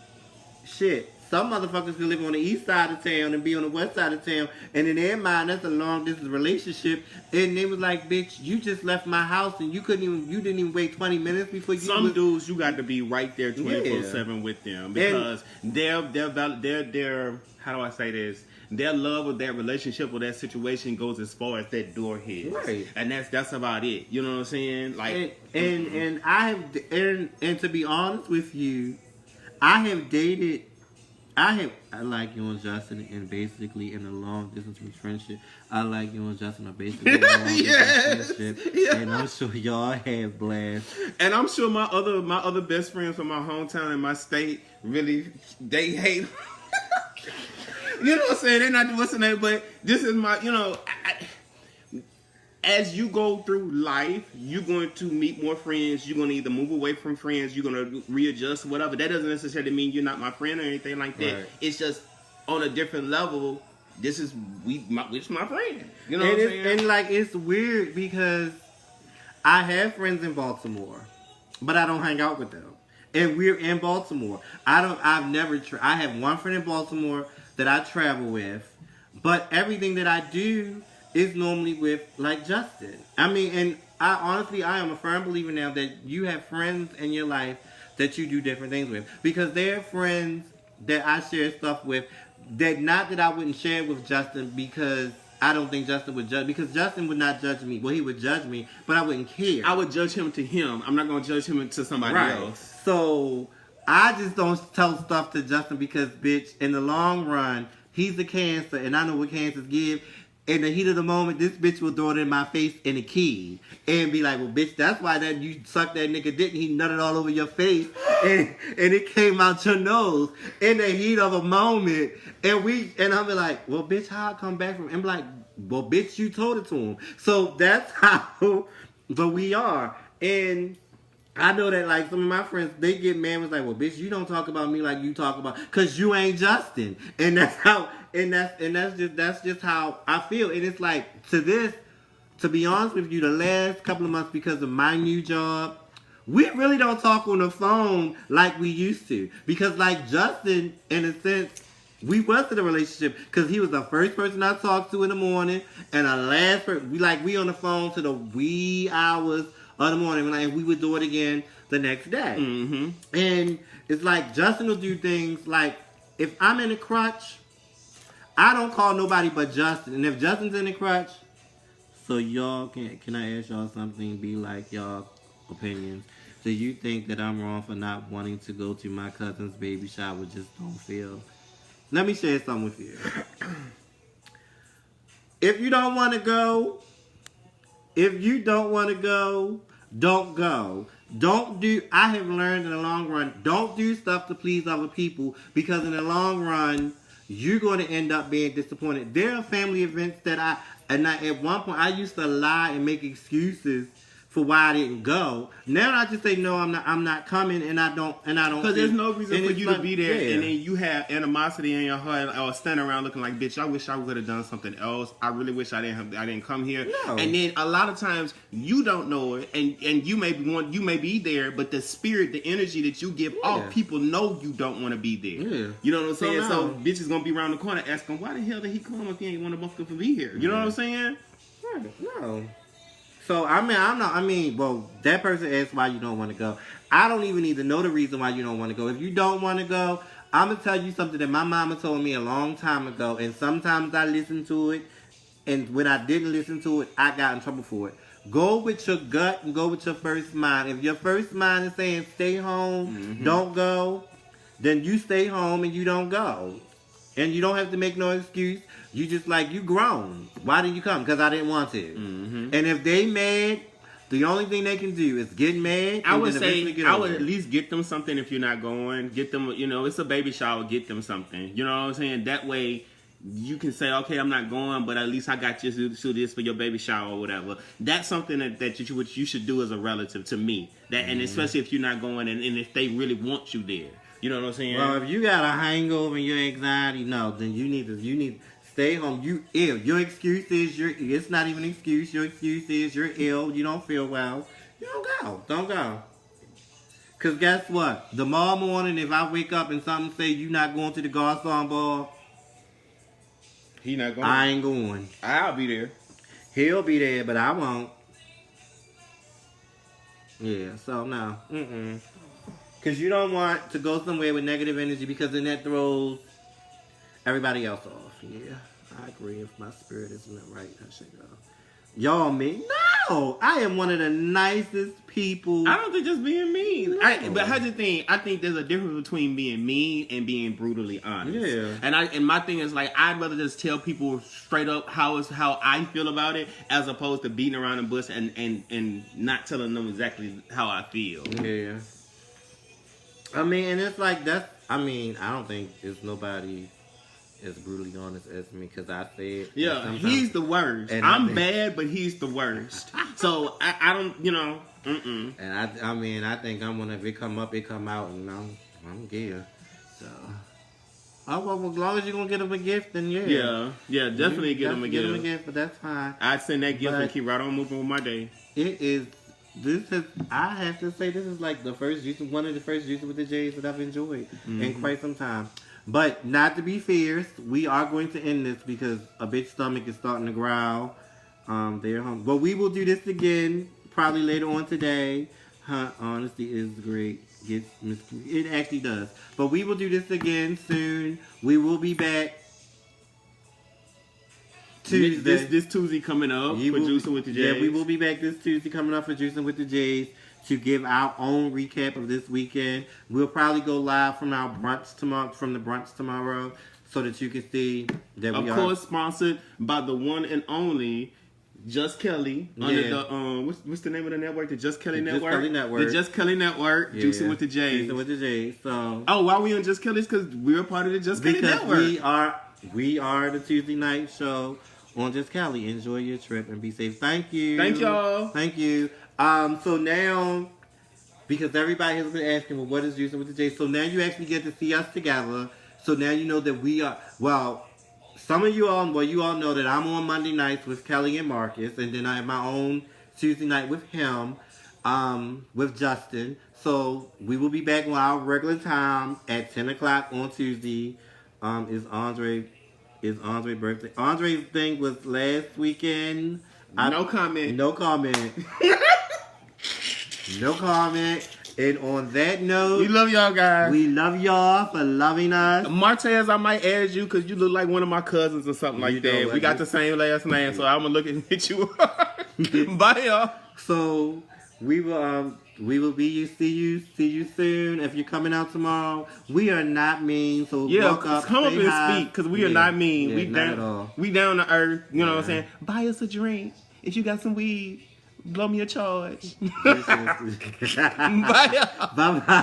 shit, some motherfuckers can live on the east side of town and be on the west side of town, and in their mind that's a long distance relationship. And they was like, "Bitch, you just left my house and you didn't even wait 20 minutes before you." Some dudes you got to be right there 24/7 with them because they're how do I say this? Their love of that relationship or that situation goes as far as that door hits, right? And that's about it. You know what I'm saying? Like, and to be honest with you, I like you and Justin, and basically in a long distance friendship, I like you and Justin are basically in a long distance friendship, and I'm sure y'all have blast. And I'm sure my other best friends from my hometown and my state really they hate. You know what I'm saying? They're not listening, but this is my, as you go through life, you're going to meet more friends. You're going to either move away from friends. You're going to readjust, whatever. That doesn't necessarily mean you're not my friend or anything like that. Right. It's just on a different level. This is my friend. You know what I'm saying? And like it's weird because I have friends in Baltimore, but I don't hang out with them. And we're in Baltimore. I have one friend in Baltimore that I travel with, but everything that I do is normally with like Justin. I mean, and I am a firm believer now that you have friends in your life that you do different things with, because they're friends that I share stuff with that not that I wouldn't share with Justin because I don't think Justin would judge, because Justin would not judge me. Well, he would judge me, but I wouldn't care. I would judge him to him. I'm not going to judge him to somebody else. So I just don't tell stuff to Justin because, bitch, in the long run, he's a Cancer, and I know what Cancers give. In the heat of the moment, this bitch will throw it in my face in a key and be like, well, bitch, that's why that you sucked that nigga dick and he nutted all over your face and it came out your nose in the heat of a moment. And I'll be like, well, bitch, how I come back from? And be like, well, bitch, you told it to him. So that's how, but we are. And I know that like some of my friends, they get mad and was like, well, bitch, you don't talk about me like you talk about, cause you ain't Justin. And that's how, that's just how I feel. And it's like, to be honest with you, the last couple of months, because of my new job, we really don't talk on the phone like we used to. Because like Justin, in a sense, we was in a relationship because he was the first person I talked to in the morning and the last person. We on the phone to the wee hours of the morning, and we would do it again the next day. Mm-hmm. And it's like Justin will do things like, if I'm in a crutch, I don't call nobody but Justin. And if Justin's in a crutch, so y'all can I ask y'all something? Be like y'all opinions. Do you think that I'm wrong for not wanting to go to my cousin's baby shower? Just don't feel. Let me share something with you. If you don't want to go, don't go. Don't do. I have learned in the long run, don't do stuff to please other people, because in the long run, you're going to end up being disappointed. There are family events that at one point I used to lie and make excuses for why I didn't go. Now I just say no, I'm not coming, and I don't. Because there's no reason for you to be there, yeah. and then you have animosity in your heart, or standing around looking like, bitch, I wish I would have done something else. I really wish I didn't come here. No. And then a lot of times you don't know it, and you may be there, but the spirit, the energy that you give off, people know you don't want to be there. Yeah. You know what I'm saying? So no. bitch is gonna be around the corner asking, why the hell did he come if he ain't want to be here? You know what I'm saying? No. So well, that person asked why you don't want to go. I don't even need to know the reason why you don't want to go. If you don't want to go, I'm gonna tell you something that my mama told me a long time ago, and sometimes I listen to it, and when I didn't listen to it, I got in trouble for it. Go with your gut and go with your first mind. If your first mind is saying stay home, don't go, then you stay home and you don't go. And you don't have to make no excuse. You just you grown. Why didn't you come? Because I didn't want to. Mm-hmm. And if they mad, the only thing they can do is get mad. I would say I would at least get them something if you're not going. Get them, it's a baby shower. Get them something. You know what I'm saying? That way you can say, okay, I'm not going, but at least I got you to do this for your baby shower or whatever. That's something that you should do as a relative to me. And especially if you're not going, and if they really want you there. You know what I'm saying? Well, if you got a hangover and your anxiety, no, then you need to stay home. You ill. Your excuse is it's not even an excuse. Your excuse is you're ill. You don't feel well. You don't go. Don't go. Because guess what? Tomorrow morning, if I wake up and something say you not going to the Garcon ball, he not going. I ain't going. I'll be there. He'll be there, but I won't. Yeah, so no. Because you don't want to go somewhere with negative energy, because then that throws everybody else off. Yeah, I agree. If my spirit isn't right, I should go. Y'all mean? No! I am one of the nicest people. I don't think just being mean. No. But here's the thing. I think there's a difference between being mean and being brutally honest. Yeah. And my thing is I'd rather just tell people straight up how I feel about it, as opposed to beating around the bush and not telling them exactly how I feel. Yeah. I mean, and it's I don't think there's nobody as brutally honest as me, because I said... Yeah, he's the worst. I'm bad, but he's the worst. So, I don't, mm-mm. And I think I'm gonna, if it come up, it come out, and I'm good. So... Oh, well, as long as you're gonna get him a gift, then yeah. Yeah, definitely get him a gift. Get him a gift, but that's fine. I'd send that gift and keep right on moving with my day. I have to say, this is one of the first juices with the J's that I've enjoyed in quite some time. But not to be fierce, we are going to end this because a bitch's stomach is starting to growl. They're home. But we will do this again probably later on today. Honesty is great. It actually does. But we will do this again soon. We will be back Tuesday. This Tuesday coming up for Juicing with the J's. Yeah, we will be back this Tuesday coming up for Juicing with the J's to give our own recap of this weekend. We'll probably go live from our brunch tomorrow, so that you can see that we are. Of course, sponsored by the one and only Just Kelly under the what's the name of the network? The Just Kelly Network. The Just Kelly Network. Yeah. Juicing with the J's. Juicing with the J's. So. Oh, why we on Just Kelly's? Because we're a part of the Just Kelly Network. We are the Tuesday night show on Just Kelly. Enjoy your trip and be safe. Thank you. Thank y'all. Thank you. So now, because everybody has been asking, well, what is Juicing with the J's? So now you actually get to see us together. So now you know that we are, some of you all know that I'm on Monday nights with Kelly and Marcus, and then I have my own Tuesday night with him. with Justin. So we will be back on our regular time at 10 o'clock on Tuesday. Is Andre's birthday? Andre's thing was last weekend. No comment. No comment. No comment. And on that note, We love y'all guys. we love y'all for loving us. Martez, I might add you because you look like one of my cousins or something You like know that. what? We got the same last name, so I'm gonna look and hit you up. Bye, y'all. So we will see you soon. If you're coming out tomorrow, we are not mean. So Yeah, walk up, come up say and hi. speak because we are not mean. Yeah, we not down, at all. we down to earth. You know what I'm Yeah. saying? Buy us a drink if you got some weed. Blow me a charge. Bye Bye, y'all. bye.